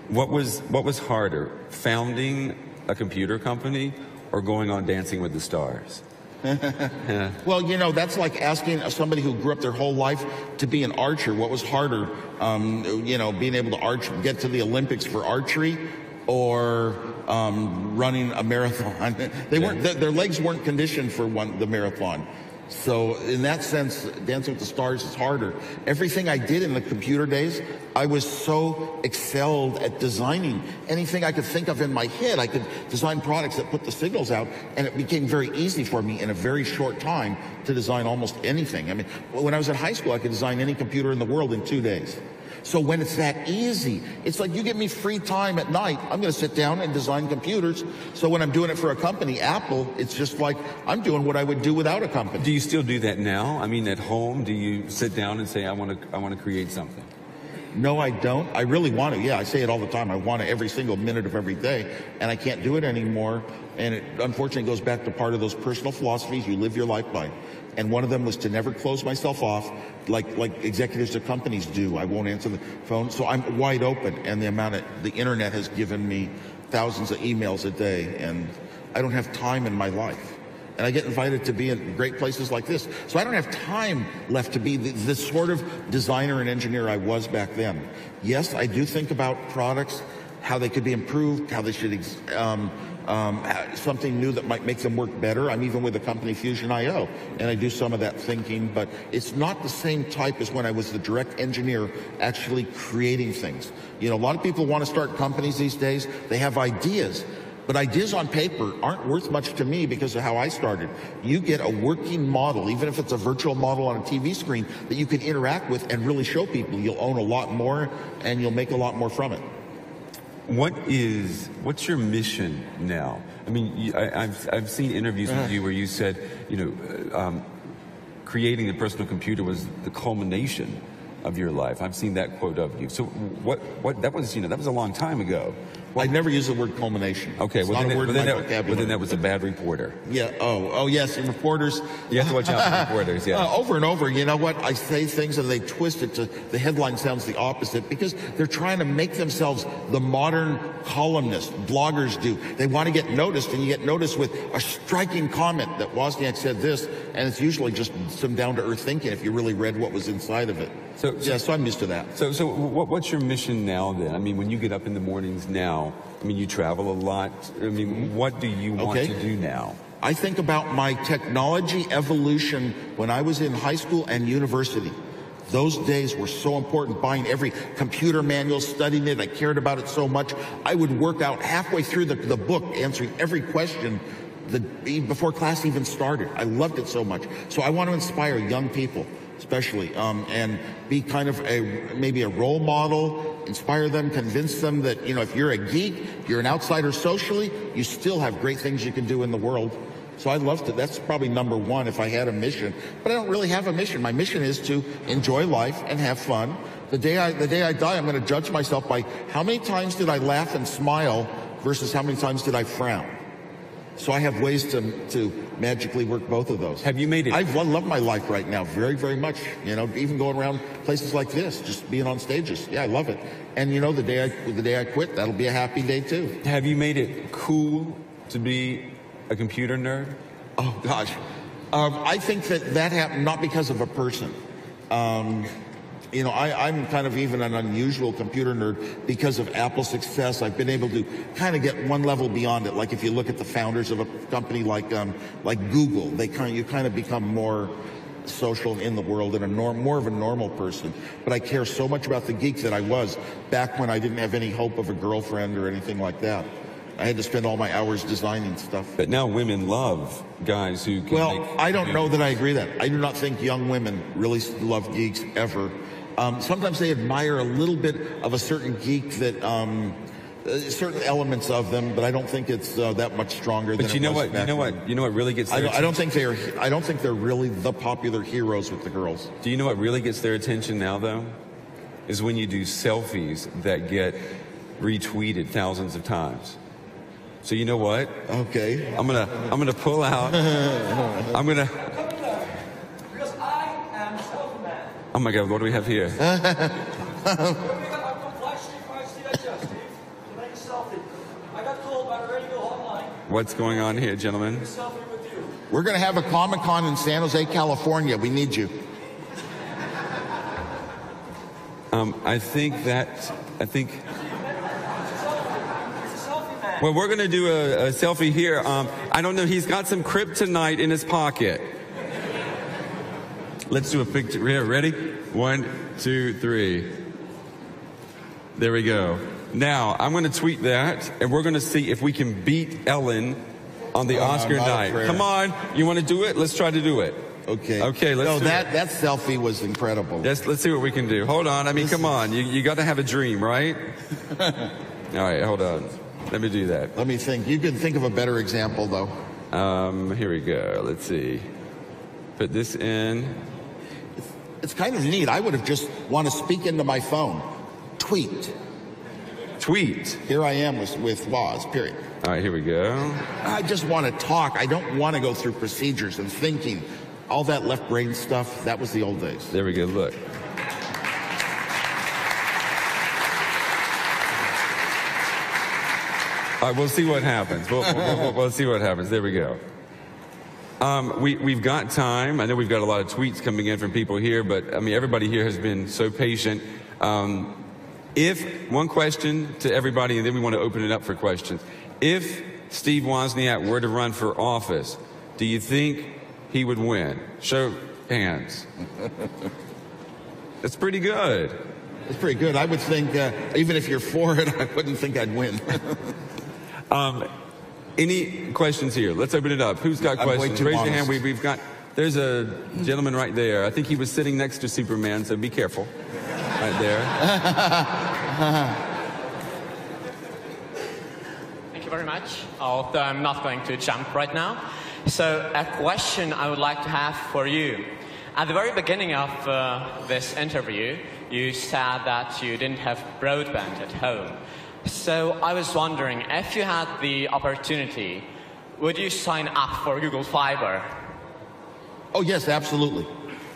What was harder, founding a computer company or going on Dancing with the Stars? Yeah. Well, that's like asking somebody who grew up their whole life to be an archer. What was harder, being able to get to the Olympics for archery, or running a marathon? Their legs weren't conditioned for the marathon. So in that sense, Dancing with the Stars is harder. Everything I did in the computer days, I was so excelled at designing. Anything I could think of in my head, I could design products that put the signals out, and it became very easy for me in a very short time to design almost anything. I mean, when I was in high school, I could design any computer in the world in 2 days. So when it's that easy, it's like you give me free time at night, I'm going to sit down and design computers. So when I'm doing it for a company, Apple, it's just like I'm doing what I would do without a company. Do you still do that now? I mean, at home, do you sit down and say, I want to create something? No, I don't. I really want to. Yeah, I say it all the time. I want to every single minute of every day, and I can't do it anymore. And it unfortunately goes back to part of those personal philosophies you live your life by. And one of them was to never close myself off like executives of companies do. I won't answer the phone. So I'm wide open, and the internet has given me thousands of emails a day, and I don't have time in my life. And I get invited to be in great places like this. So I don't have time left to be the sort of designer and engineer I was back then. Yes, I do think about products, how they could be improved, how they should something new that might make them work better. I'm even with a company, Fusion.io, and I do some of that thinking, but it's not the same type as when I was the direct engineer actually creating things. A lot of people want to start companies these days. They have ideas, but ideas on paper aren't worth much to me because of how I started. You get a working model, even if it's a virtual model on a TV screen, that you can interact with and really show people. You'll own a lot more, and you'll make a lot more from it. What's your mission now? I mean, I've seen interviews with you where you said, creating the personal computer was the culmination of your life. I've seen that quote of you. So that was a long time ago. I never use the word culmination. Okay, it's not a word in my vocabulary. Well, then that was a bad reporter. Yeah. Oh, yes. And reporters. You have to watch out for reporters. Yeah. Over and over. You know what? I say things and they twist it to the headline sounds the opposite because they're trying to make themselves the modern columnist. Bloggers do. They want to get noticed, and you get noticed with a striking comment that Wozniak said this, and it's usually just some down-to-earth thinking if you really read what was inside of it. So I'm used to that. So what's your mission now then? I mean, when you get up in the mornings now, I mean, you travel a lot. I mean, what do you want to do now? I think about my technology evolution when I was in high school and university. Those days were so important, buying every computer manual, studying it. I cared about it so much. I would work out halfway through the book, answering every question before class even started. I loved it so much. So I want to inspire young people, especially, and be kind of maybe a role model, inspire them, convince them that, if you're a geek, you're an outsider socially, you still have great things you can do in the world. So I'd love to. That's probably number one if I had a mission. But I don't really have a mission. My mission is to enjoy life and have fun. The day I die, I'm going to judge myself by how many times did I laugh and smile versus how many times did I frown. So I have ways to magically work both of those. Have you made it? I love my life right now very, very much. Even going around places like this, just being on stages. Yeah, I love it. And the day I quit, that'll be a happy day too. Have you made it cool to be a computer nerd? Oh gosh, I think that happened not because of a person. I'm kind of even an unusual computer nerd because of Apple's success. I've been able to kind of get one level beyond it. Like if you look at the founders of a company like Google, you kind of become more social in the world and more of a normal person. But I care so much about the geek that I was back when I didn't have any hope of a girlfriend or anything like that. I had to spend all my hours designing stuff. But now women love guys who can I don't know that I agree with that. I do not think young women really love geeks ever. Sometimes they admire a little bit of a certain geek that certain elements of them, but I don't think it's that much stronger. But than you know what really gets their I don't think they're really the popular heroes with the girls. Do you know what really gets their attention now though? Is when you do selfies that get retweeted thousands of times. So you know what? Okay. I'm gonna pull out. Because I am self-man. Oh my God! What do we have here? I'm from Flash Street, Steve. To make a selfie. I got told by the radio hall What's going on here, gentlemen? Selfie with you. We're going to have a Comic-Con in San Jose, California. We need you. I think. It's a selfie, man. Well, we're going to do a selfie here. I don't know. He's got some kryptonite in his pocket. Let's do a picture. Here, ready? 1, 2, 3. There we go. Now, I'm going to tweet that, and we're going to see if we can beat Ellen on the Oscar night. Come on. You want to do it? Let's try to do it. Okay. Okay, let's do it. That selfie was incredible. Let's see what we can do. Hold on. I mean, come on. You got to have a dream, right? All right, hold on. Let me do that. Let me think. You can think of a better example, though. Here we go. Let's see. Put this in. It's kind of neat. I would have just want to speak into my phone. Tweet. Here I am with Woz, period. All right, here we go. I just want to talk. I don't want to go through procedures and thinking. All that left brain stuff, that was the old days. There we go, look. All right, we'll see what happens. We'll see what happens. There we go. We've got time. I know we've got a lot of tweets coming in from people here, but I mean, everybody here has been so patient. If one question to everybody, and then we want to open it up for questions. If Steve Wozniak were to run for office, do you think he would win? Show hands. That's pretty good. It's pretty good. I would think, even if you're for it, I wouldn't think I'd win. Any questions here? Let's open it up. Who's got questions? Raise your hand. We've got, there's a gentleman right there. I think he was sitting next to Superman, so be careful. Right there. Thank you very much. Although I'm not going to jump right now. So a question I would like to have for you. At the very beginning of this interview, you said that you didn't have broadband at home. So I was wondering, if you had the opportunity, would you sign up for Google Fiber? Oh, yes, absolutely.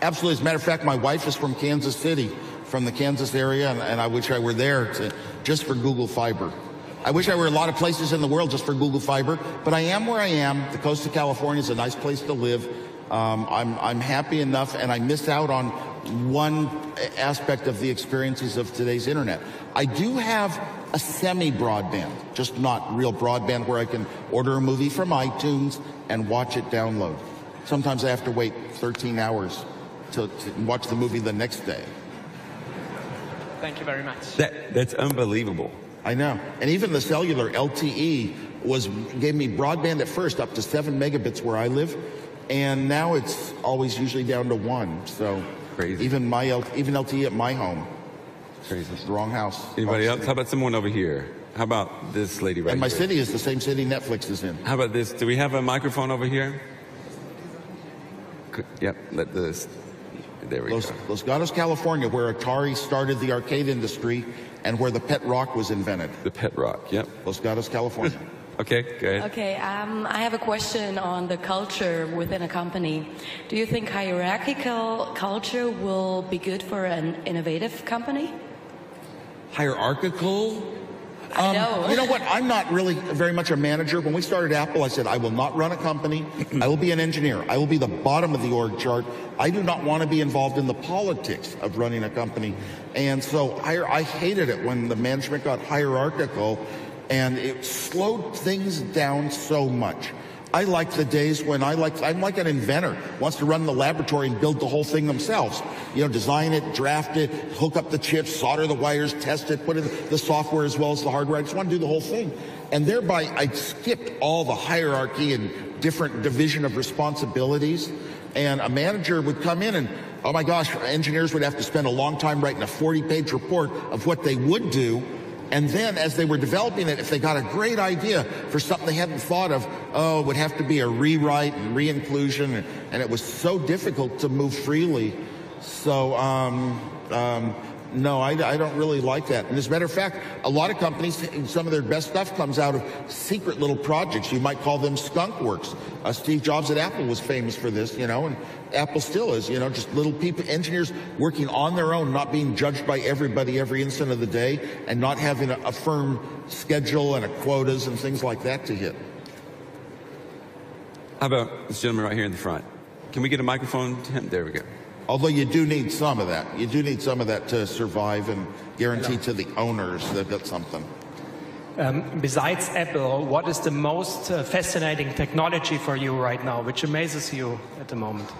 Absolutely. As a matter of fact, my wife is from Kansas City, from the Kansas area, and I wish I were there just for Google Fiber. I wish I were a lot of places in the world just for Google Fiber, but I am where I am. The coast of California is a nice place to live. I'm happy enough, and I missed out on one aspect of the experiences of today's internet. I do have a semi-broadband, just not real broadband, where I can order a movie from iTunes and watch it download. Sometimes I have to wait 13 hours to watch the movie the next day. Thank you very much. That's unbelievable. I know. And even the cellular LTE gave me broadband at first up to 7 megabits where I live, and now it's always usually down to 1. So crazy. Even LTE at my home. Crazy. It's the wrong house. Anybody else? How about someone over here? How about this lady right here? And my city is the same city Netflix is in. How about this? Do we have a microphone over here? Yep. Let this. There we go. Los Gatos, California, where Atari started the arcade industry and where the pet rock was invented. The pet rock. Yep. Los Gatos, California. Okay, go ahead. Okay, I have a question on the culture within a company. Do you think hierarchical culture will be good for an innovative company? Hierarchical? I know. You know what? I'm not really very much a manager. When we started Apple, I said, I will not run a company. I will be an engineer. I will be the bottom of the org chart. I do not want to be involved in the politics of running a company. And so I hated it when the management got hierarchical, and it slowed things down so much. I like the days when I'm like an inventor, wants to run the laboratory and build the whole thing themselves. You know, design it, draft it, hook up the chips, solder the wires, test it, put in the software as well as the hardware. I just want to do the whole thing. And thereby, I skipped all the hierarchy and different division of responsibilities. And a manager would come in and, oh my gosh, engineers would have to spend a long time writing a 40-page report of what they would do. And then as they were developing it, if they got a great idea for something they hadn't thought of, it would have to be a rewrite and re-inclusion. And it was so difficult to move freely. So, no, I don't really like that. And as a matter of fact, a lot of companies, some of their best stuff comes out of secret little projects. You might call them skunk works. Steve Jobs at Apple was famous for this, you know, and Apple still is, you know, just little people, engineers working on their own, not being judged by everybody every instant of the day, and not having a firm schedule and quotas and things like that to hit. How about this gentleman right here in the front? Can we get a microphone to him? There we go. Although you do need some of that. You do need some of that to survive and guarantee to the owners that that's something. Besides Apple, what is the most fascinating technology for you right now, which amazes you at the moment?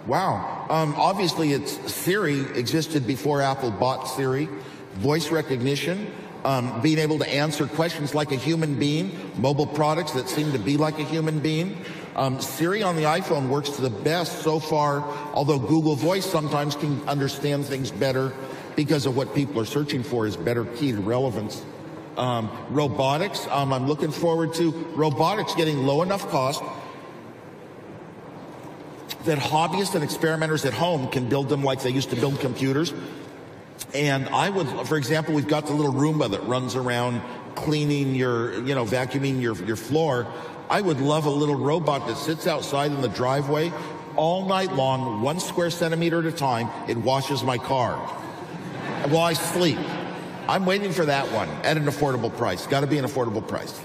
Wow. Obviously, Siri existed before Apple bought Siri. Voice recognition, being able to answer questions like a human being, mobile products that seem to be like a human being. Siri on the iPhone works to the best so far, although Google Voice sometimes can understand things better because of what people are searching for is better keyed relevance. Robotics, I'm looking forward to robotics getting low enough cost that hobbyists and experimenters at home can build them like they used to build computers. And I would, for example, we've got the little Roomba that runs around cleaning vacuuming your floor. I would love a little robot that sits outside in the driveway all night long, 1 square centimeter at a time. It washes my car while I sleep. I'm waiting for that one at an affordable price. Got to be an affordable price.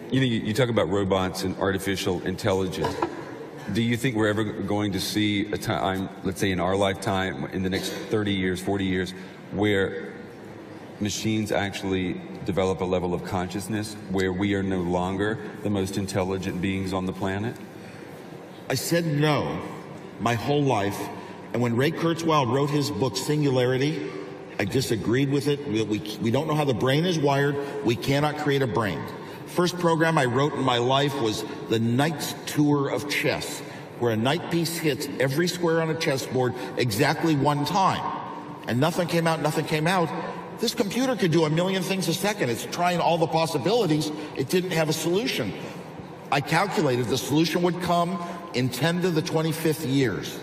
You talk about robots and artificial intelligence. Do you think we're ever going to see a time, let's say in our lifetime, in the next 30 years, 40 years, where machines actually develop a level of consciousness where we are no longer the most intelligent beings on the planet? I said no my whole life. And when Ray Kurzweil wrote his book, Singularity, I disagreed with it. We don't know how the brain is wired. We cannot create a brain. First program I wrote in my life was the Knight's Tour of Chess, where a knight piece hits every square on a chessboard exactly 1 time. And nothing came out, nothing came out. This computer could do a million things a second. It's trying all the possibilities. It didn't have a solution. I calculated the solution would come in 10 to the 25th years.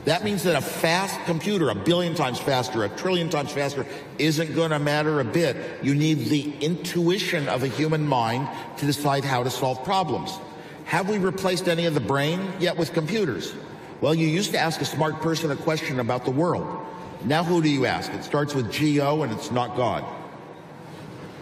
That means that a fast computer, 1 billion times faster, 1 trillion times faster, isn't going to matter a bit. You need the intuition of a human mind to decide how to solve problems. Have we replaced any of the brain yet with computers? Well, you used to ask a smart person a question about the world. Now who do you ask? It starts with G-O and it's not God.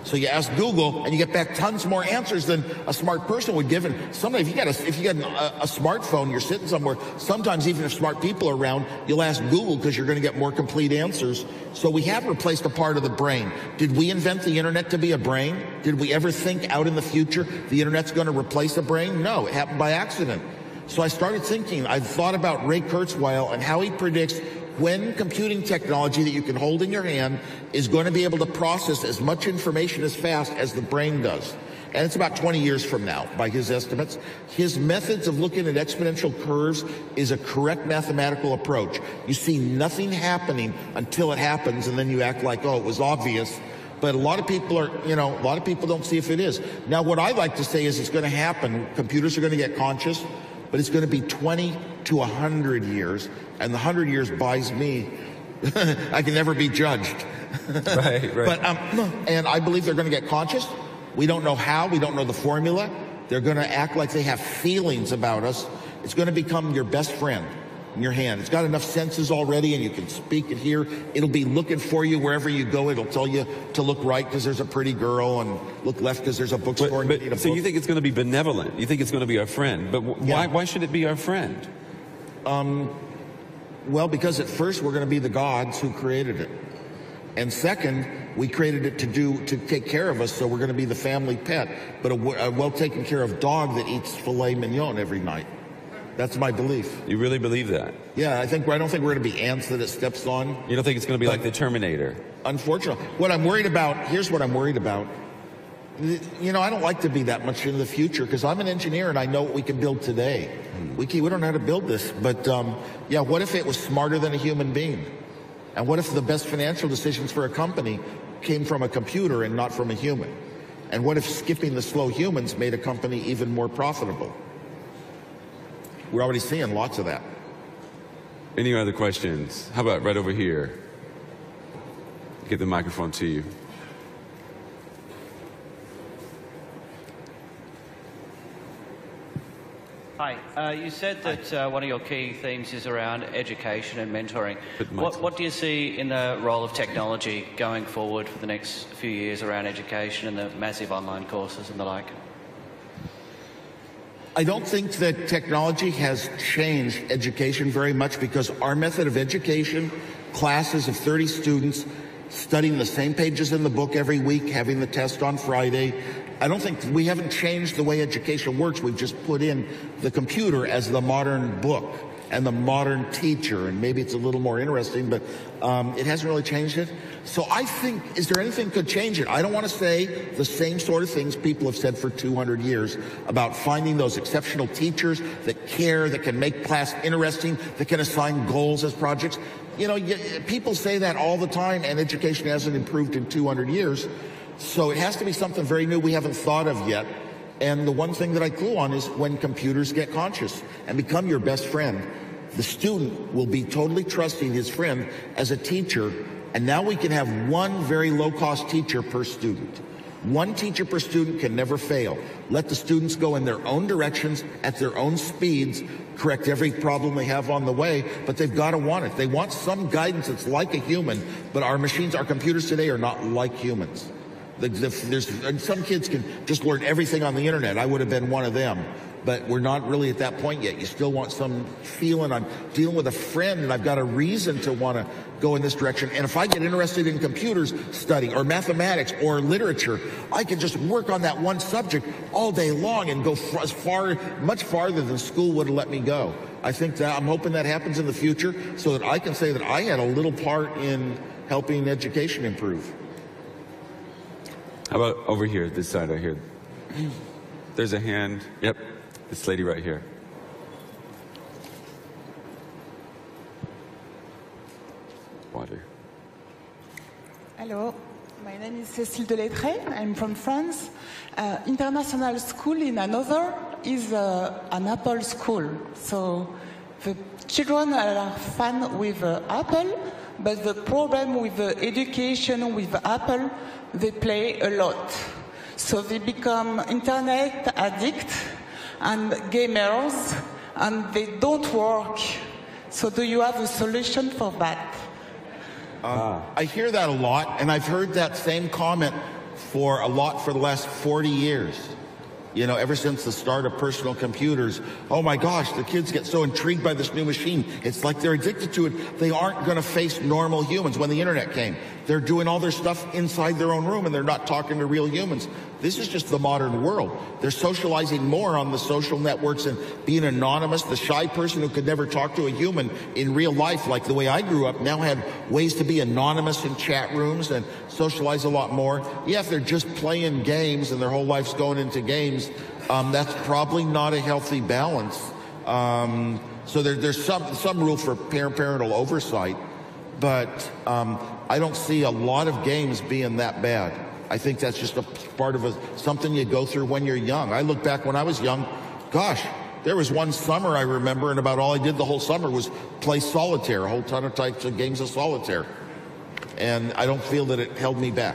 So you ask Google and you get back tons more answers than a smart person would give. And sometimes if you get a smartphone, you're sitting somewhere, sometimes even if smart people are around, you'll ask Google because you're going to get more complete answers. So we have replaced a part of the brain. Did we invent the internet to be a brain? Did we ever think out in the future the internet's going to replace a brain? No, it happened by accident. So I started thinking, I thought about Ray Kurzweil and how he predicts when computing technology that you can hold in your hand is going to be able to process as much information as fast as the brain does. And it's about 20 years from now, by his estimates. His methods of looking at exponential curves is a correct mathematical approach. You see nothing happening until it happens, and then you act like, oh, it was obvious. But a lot of people don't see if it is. Now, what I like to say is it's going to happen. Computers are going to get conscious, but it's going to be 20 to 100 years, and the 100 years buys me. I can never be judged. Right. But and I believe they're going to get conscious. We don't know how. We don't know the formula. They're going to act like they have feelings about us. It's going to become your best friend in your hand. It's got enough senses already, and you can speak it here. It'll be looking for you wherever you go. It'll tell you to look right because there's a pretty girl, and look left because there's a bookstore. So you think it's going to be benevolent? You think it's going to be our friend? But why should it be our friend? Well, because at first we're going to be the gods who created it. And second, we created it to take care of us, so we're going to be the family pet. But a well taken care of dog that eats filet mignon every night. That's my belief. You really believe that? Yeah, I don't think we're going to be ants that it steps on. You don't think it's going to be like the Terminator? Unfortunately. What I'm worried about, here's what I'm worried about. I don't like to be that much in the future because I'm an engineer and I know what we can build today. We don't know how to build this. But what if it was smarter than a human being? And what if the best financial decisions for a company came from a computer and not from a human? And what if skipping the slow humans made a company even more profitable? We're already seeing lots of that. Any other questions? How about right over here? Get the microphone to you. Hi. You said that one of your key themes is around education and mentoring. What do you see in the role of technology going forward for the next few years around education and the massive online courses and the like? I don't think that technology has changed education very much, because our method of education, classes of 30 students, studying the same pages in the book every week, having the test on Friday, I don't think we haven't changed the way education works. We've just put in the computer as the modern book and the modern teacher, and maybe it's a little more interesting, but it hasn't really changed it. So I think, is there anything that could change it? I don't want to say the same sort of things people have said for 200 years about finding those exceptional teachers that care, that can make class interesting, that can assign goals as projects. You know, people say that all the time, and education hasn't improved in 200 years. So it has to be something very new we haven't thought of yet. And the one thing that I clue on is when computers get conscious and become your best friend, the student will be totally trusting his friend as a teacher. And now we can have one very low-cost teacher per student. One teacher per student can never fail. Let the students go in their own directions at their own speeds, correct every problem they have on the way, but they've got to want it. They want some guidance that's like a human, but our machines, our computers today are not like humans. Some kids can just learn everything on the internet. I would have been one of them, but we're not really at that point yet. You still want some feeling. I'm dealing with a friend and I've got a reason to want to go in this direction. And if I get interested in computers studying or mathematics or literature, I can just work on that one subject all day long and go much farther than school would have let me go. I think that I'm hoping that happens in the future so that I can say that I had a little part in helping education improve. How about over here, this side right here? There's a hand. Yep, this lady right here. Water. Hello, my name is Cécile Delettré. I'm from France. International school in Hanover is an Apple school. So the children are fun with Apple, but the problem with the education with Apple, they play a lot. So they become internet addicts and gamers, and they don't work. So do you have a solution for that? I hear that a lot, and I've heard that same comment for the last 40 years. You know, ever since the start of personal computers. Oh my gosh, the kids get so intrigued by this new machine. It's like they're addicted to it. They aren't going to face normal humans. When the internet came, they're doing all their stuff inside their own room and they're not talking to real humans. This is just the modern world. They're socializing more on the social networks and being anonymous. The shy person who could never talk to a human in real life, like the way I grew up, now had ways to be anonymous in chat rooms and socialize a lot more. Yeah, if they're just playing games and their whole life's going into games, that's probably not a healthy balance. So there's some rule for parental oversight, but I don't see a lot of games being that bad. I think that's just a part of something you go through when you're young. I look back when I was young, gosh, there was one summer I remember, and about all I did the whole summer was play solitaire, a whole ton of types of games of solitaire. And I don't feel that it held me back.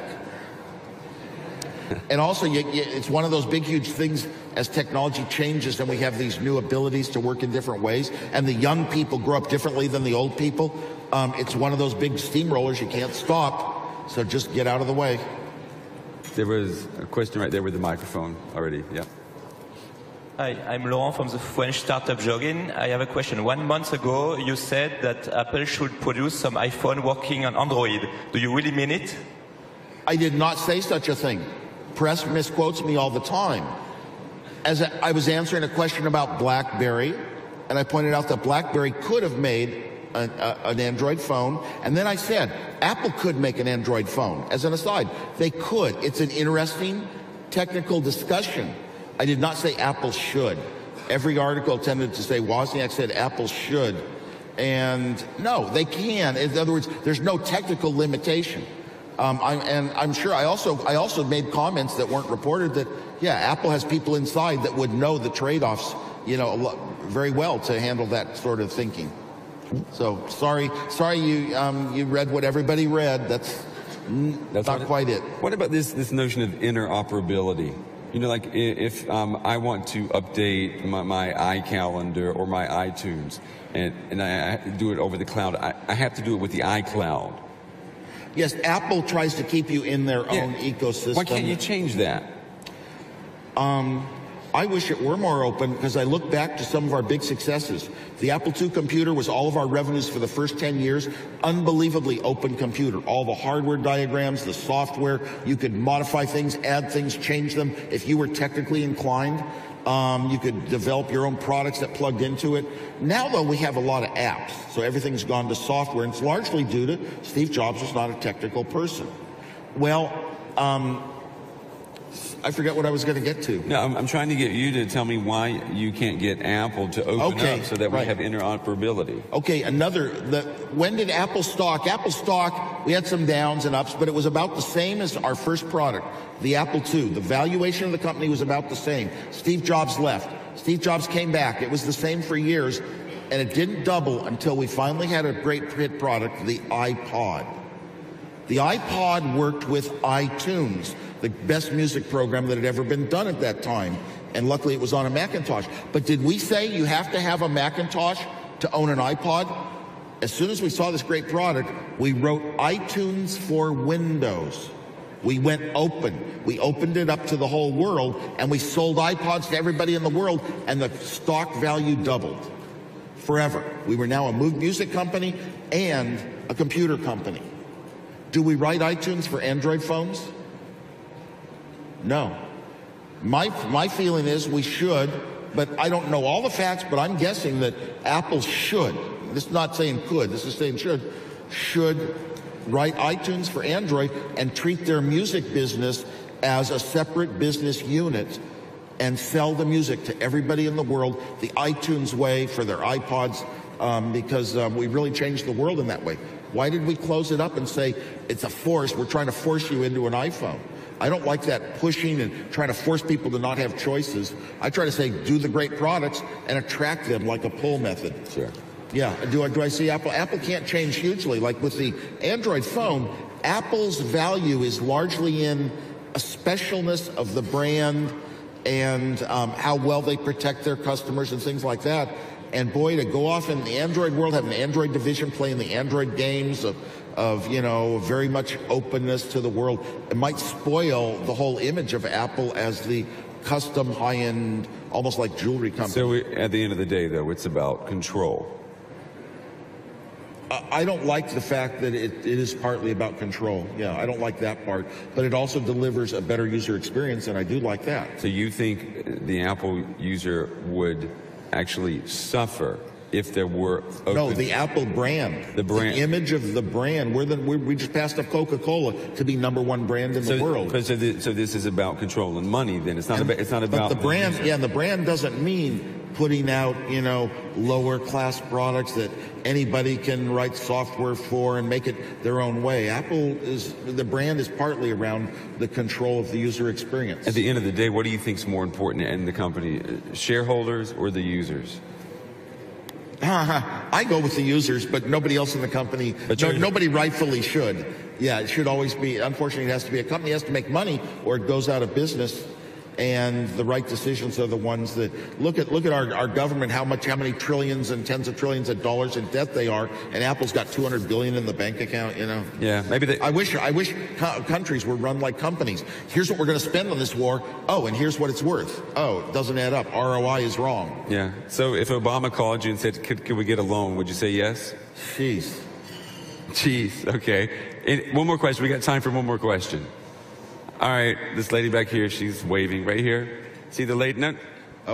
And also, it's one of those big, huge things as technology changes and we have these new abilities to work in different ways, and the young people grow up differently than the old people. It's one of those big steamrollers you can't stop, so just get out of the way. There was a question right there with the microphone already. Yeah. Hi, I'm Laurent from the French startup Jogging. I have a question. 1 month ago, you said that Apple should produce some iPhone working on Android. Do you really mean it? I did not say such a thing. Press misquotes me all the time. As I was answering a question about BlackBerry, and I pointed out that BlackBerry could have made an Android phone, and then I said Apple could make an Android phone. As an aside, they could. It's an interesting technical discussion. I did not say Apple should. Every article tended to say Wozniak said Apple should, and no, they can. In other words, there's no technical limitation. I'm sure I also made comments that weren't reported that, yeah, Apple has people inside that would know the trade-offs, you know, very well to handle that sort of thinking. So sorry you read what everybody read. That's not quite it. What about this notion of interoperability? You know, like if I want to update my iCalendar or my iTunes, and I do it over the cloud, I have to do it with the iCloud. Yes, Apple tries to keep you in their own ecosystem. Why can't you change that? I wish it were more open because I look back to some of our big successes. The Apple II computer was all of our revenues for the first 10 years. Unbelievably open computer. All the hardware diagrams, the software, you could modify things, add things, change them. If you were technically inclined, you could develop your own products that plugged into it. Now, though, we have a lot of apps. So everything's gone to software. And it's largely due to Steve Jobs was not a technical person. Well, I forget what I was going to get to. No, I'm trying to get you to tell me why you can't get Apple to open up so that we have interoperability. Okay, when did Apple stock? Apple stock, we had some downs and ups, but it was about the same as our first product, the Apple II. The valuation of the company was about the same. Steve Jobs left. Steve Jobs came back. It was the same for years, and it didn't double until we finally had a great hit product, the iPod. The iPod worked with iTunes, the best music program that had ever been done at that time. And luckily it was on a Macintosh. But did we say you have to have a Macintosh to own an iPod? As soon as we saw this great product, we wrote iTunes for Windows. We went open. We opened it up to the whole world, and we sold iPods to everybody in the world, and the stock value doubled forever. We were now a music company and a computer company. Do we write iTunes for Android phones? No. My feeling is we should, but I don't know all the facts, but I'm guessing that Apple should. This is not saying could, this is saying should write iTunes for Android and treat their music business as a separate business unit and sell the music to everybody in the world the iTunes way for their iPods, because we really changed the world in that way. Why did we close it up and say it's a force, we're trying to force you into an iPhone? I don't like that pushing and trying to force people to not have choices. I try to say do the great products and attract them like a pull method. Sure. Yeah, do I see Apple? Apple can't change hugely. Like with the Android phone, Apple's value is largely in a specialness of the brand and how well they protect their customers and things like that. And boy, to go off in the Android world, have an Android division playing the Android games of very much openness to the world, it might spoil the whole image of Apple as the custom high-end, almost like jewelry company. So at the end of the day, though, it's about control. I don't like the fact that it is partly about control. Yeah, I don't like that part. But it also delivers a better user experience, and I do like that. So you think the Apple user would actually suffer if there were open... No, the Apple brand. The image of the brand. We just passed up Coca-Cola to be #1 brand in the world. So this is about control and money, then. It's not about but the brand, the brand doesn't mean putting out, lower class products that anybody can write software for and make it their own way. The brand is partly around the control of the user experience. At the end of the day, what do you think is more important in the company, shareholders or the users? I go with the users, but nobody else in the company, nobody rightfully should. Yeah, it should always be, unfortunately, it has to be a company has to make money or it goes out of business. And the right decisions are the ones that look at our government, how many trillions and tens of trillions of dollars in debt they are, and Apple's got $200 billion in the bank account. Yeah, maybe I wish countries were run like companies. Here's what we're going to spend on this war. Oh, and here's what it's worth. Oh, it doesn't add up. ROI is wrong. Yeah. So if Obama called you and said, "Could we get a loan?" would you say yes? Jeez. Okay. And one more question. We got time for one more question. All right, this lady back here, she's waving right here. See the lady? No.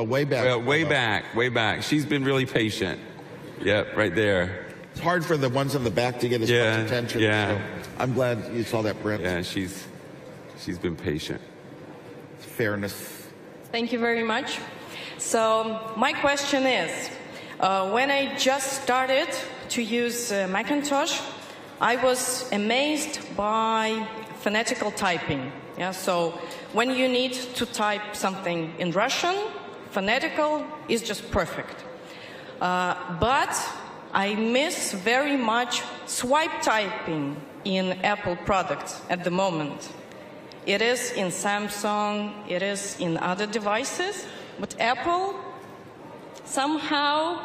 Way back. Way back. She's been really patient. Yep, right there. It's hard for the ones in the back to get as much attention. Yeah. So I'm glad you saw that, Brent. Yeah, she's been patient. Fairness. Thank you very much. So my question is, when I just started to use Macintosh, I was amazed by phonetical typing. Yeah, so when you need to type something in Russian, phonetical is just perfect. But I miss very much swipe typing in Apple products at the moment. It is in Samsung, it is in other devices, but Apple, somehow,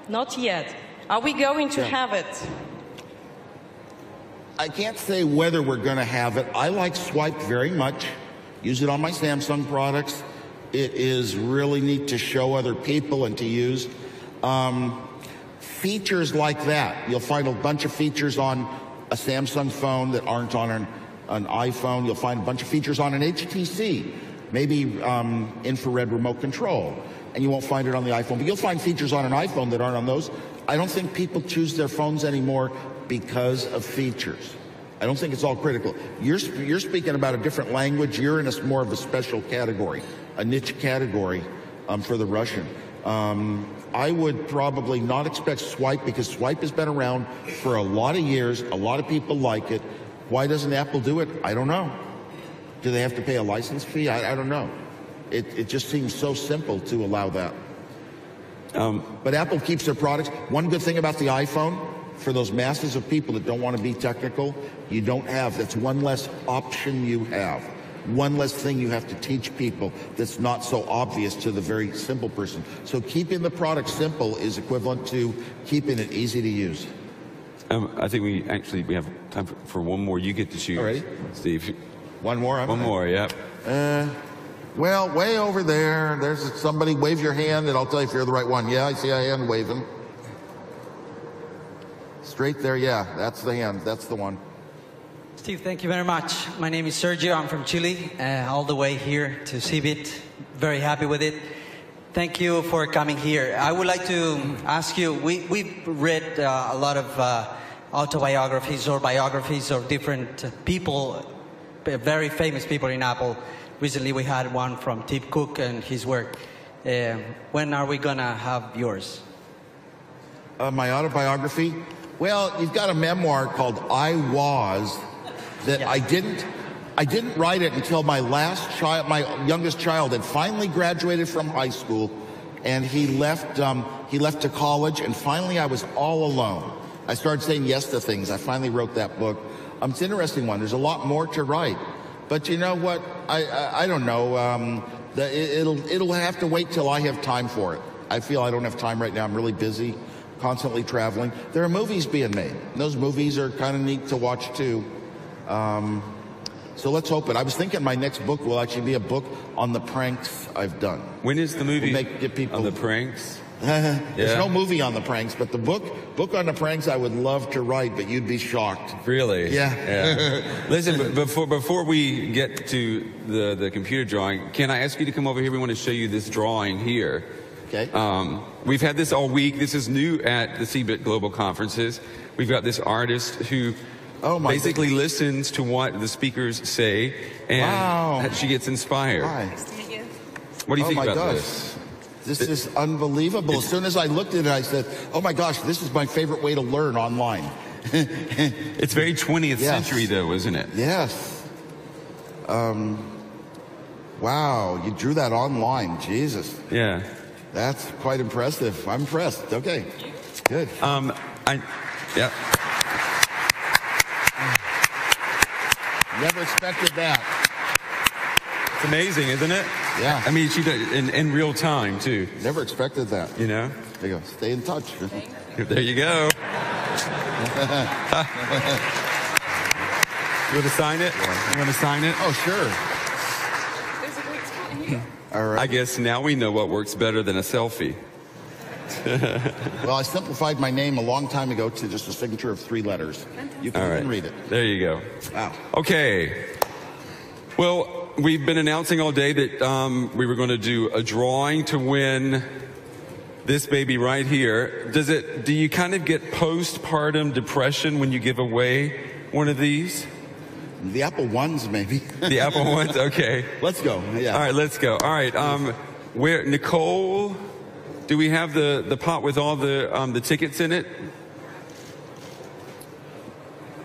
not yet. Are we going to have it? I can't say whether we're going to have it. I like swipe very much. Use it on my Samsung products. It is really neat to show other people and to use. Features like that. You'll find a bunch of features on a Samsung phone that aren't on an iPhone. You'll find a bunch of features on an HTC, maybe infrared remote control, and you won't find it on the iPhone. But you'll find features on an iPhone that aren't on those. I don't think people choose their phones anymore because of features. I don't think it's all critical. You're speaking about a different language. You're in more of a special category, a niche category for the Russian. I would probably not expect Swipe, because Swipe has been around for a lot of years. A lot of people like it. Why doesn't Apple do it? I don't know. Do they have to pay a license fee? I don't know. It just seems so simple to allow that. But Apple keeps their products. One good thing about the iPhone, for those masses of people that don't want to be technical, you don't have, that's one less option you have. One less thing you have to teach people that's not so obvious to the very simple person. So keeping the product simple is equivalent to keeping it easy to use. I think we have time for one more. You get to choose. All right. Steve. One more? One more, yep. Well, way over there, there's somebody. Wave your hand and I'll tell you if you're the right one. Yeah, I see a hand waving. Straight there, yeah, that's the hand. That's the one. Steve, thank you very much. My name is Sergio. I'm from Chile, all the way here to CeBIT. Very happy with it. Thank you for coming here. I would like to ask you, we've read a lot of autobiographies or biographies of different people, very famous people in Apple. Recently we had one from Tim Cook and his work. When are we going to have yours? My autobiography? Well, you've got a memoir called I Was, that I didn't write it until my youngest child had finally graduated from high school, and he left to college, and finally I was all alone. I started saying yes to things. I finally wrote that book. It's an interesting one. There's a lot more to write, but you know what? I don't know. It'll have to wait till I have time for it. I feel I don't have time right now. I'm really busy, constantly traveling. There are movies being made. Those movies are kind of neat to watch too. So let's hope it. I was thinking my next book will actually be a book on the pranks I've done. When is the movie get people, on the pranks? There's no movie on the pranks, but the book on the pranks I would love to write, but you'd be shocked. Really? Yeah. Listen, before we get to the computer drawing, can I ask you to come over here? We want to show you this drawing here. Okay. We've had this all week. This is new at the CeBIT Global Conferences. We've got this artist who basically listens to what the speakers say, and she gets inspired. Hi. Nice to meet you. What do you think about gosh. this? This is unbelievable. As soon as I looked at it, I said, oh my gosh, this is my favorite way to learn online. It's very 20th century though, isn't it? Yes. Wow, you drew that online. Jesus. Yeah. That's quite impressive. I'm impressed. Okay. Good. Yeah. Never expected that. It's amazing, isn't it? Yeah. I mean, she did in real time too. Never expected that. You know? There you go. Stay in touch. There you go. You want to sign it? You want to sign it? Oh, sure. There's a great spot in here. All right. I guess now we know what works better than a selfie. Well, I simplified my name a long time ago to just a signature of 3 letters. You can even read it. There you go. Wow. Okay. Well, we've been announcing all day that we were going to do a drawing to win this baby right here. Do you kind of get postpartum depression when you give away one of these? The Apple ones, maybe. The Apple ones? Okay. Let's go. Yeah. All right, let's go. All right. Where, Nicole, do we have the pot with all the tickets in it?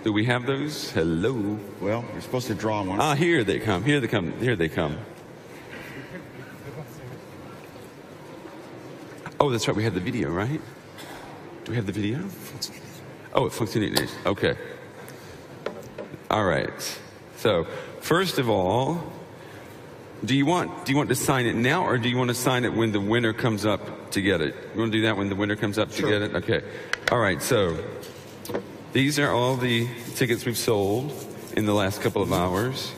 Do we have those? Hello. Well, you're supposed to draw one. Ah, here they come. Here they come. Here they come. Oh, that's right. We have the video, right? Do we have the video? Oh, it functioned. Okay. All right. So, first of all, do you want to sign it now, or do you want to sign it when the winner comes up to get it? You want to do that when the winner comes up to get it? Okay. All right. So, these are all the tickets we've sold in the last couple of hours.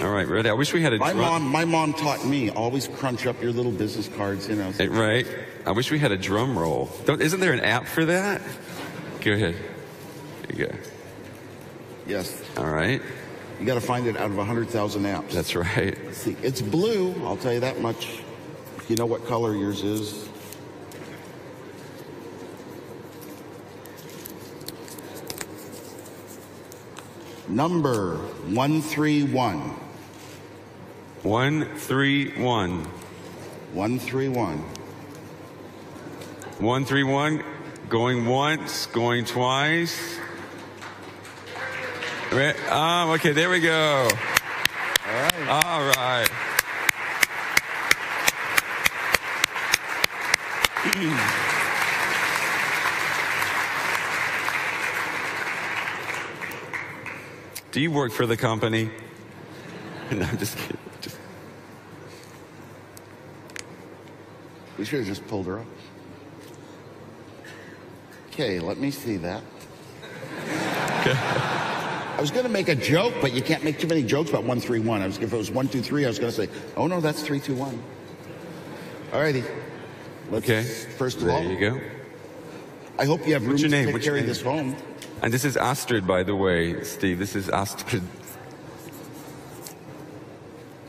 All right, ready? I wish we had a drum. My mom taught me, always crunch up your little business cards, you know. Right. I wish we had a drum roll. Isn't there an app for that? Go ahead. There you go. Yes. All right. You got to find it out of 100,000 apps. That's right. Let's see, it's blue, I'll tell you that much. You know what color yours is? Number 131. 131. 131. 131. Going once, going twice. Okay, there we go. All right. All right. Do you work for the company? No, I'm just kidding. We should have just pulled her up. Okay, let me see that. Okay. I was going to make a joke, but you can't make too many jokes about 131. If it was 123, I was going to say, oh no, that's 321. All righty. Okay. First of all, there you go. I hope you have room What's your name? to carry this home. And this is Astrid, by the way, Steve. This is Astrid.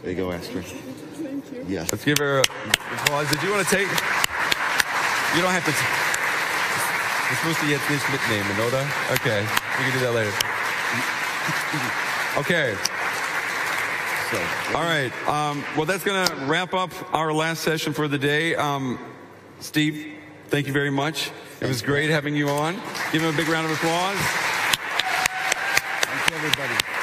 There you go, Astrid. Thank you. Yes. Let's give her applause. Did you want to take? You don't have to. You're supposed to get this mitnehmen, oder? Okay. We can do that later. Okay. So, all right. Well, that's going to wrap up our last session for the day. Steve, thank you very much. It was great having you on. Give him a big round of applause. thank you, everybody.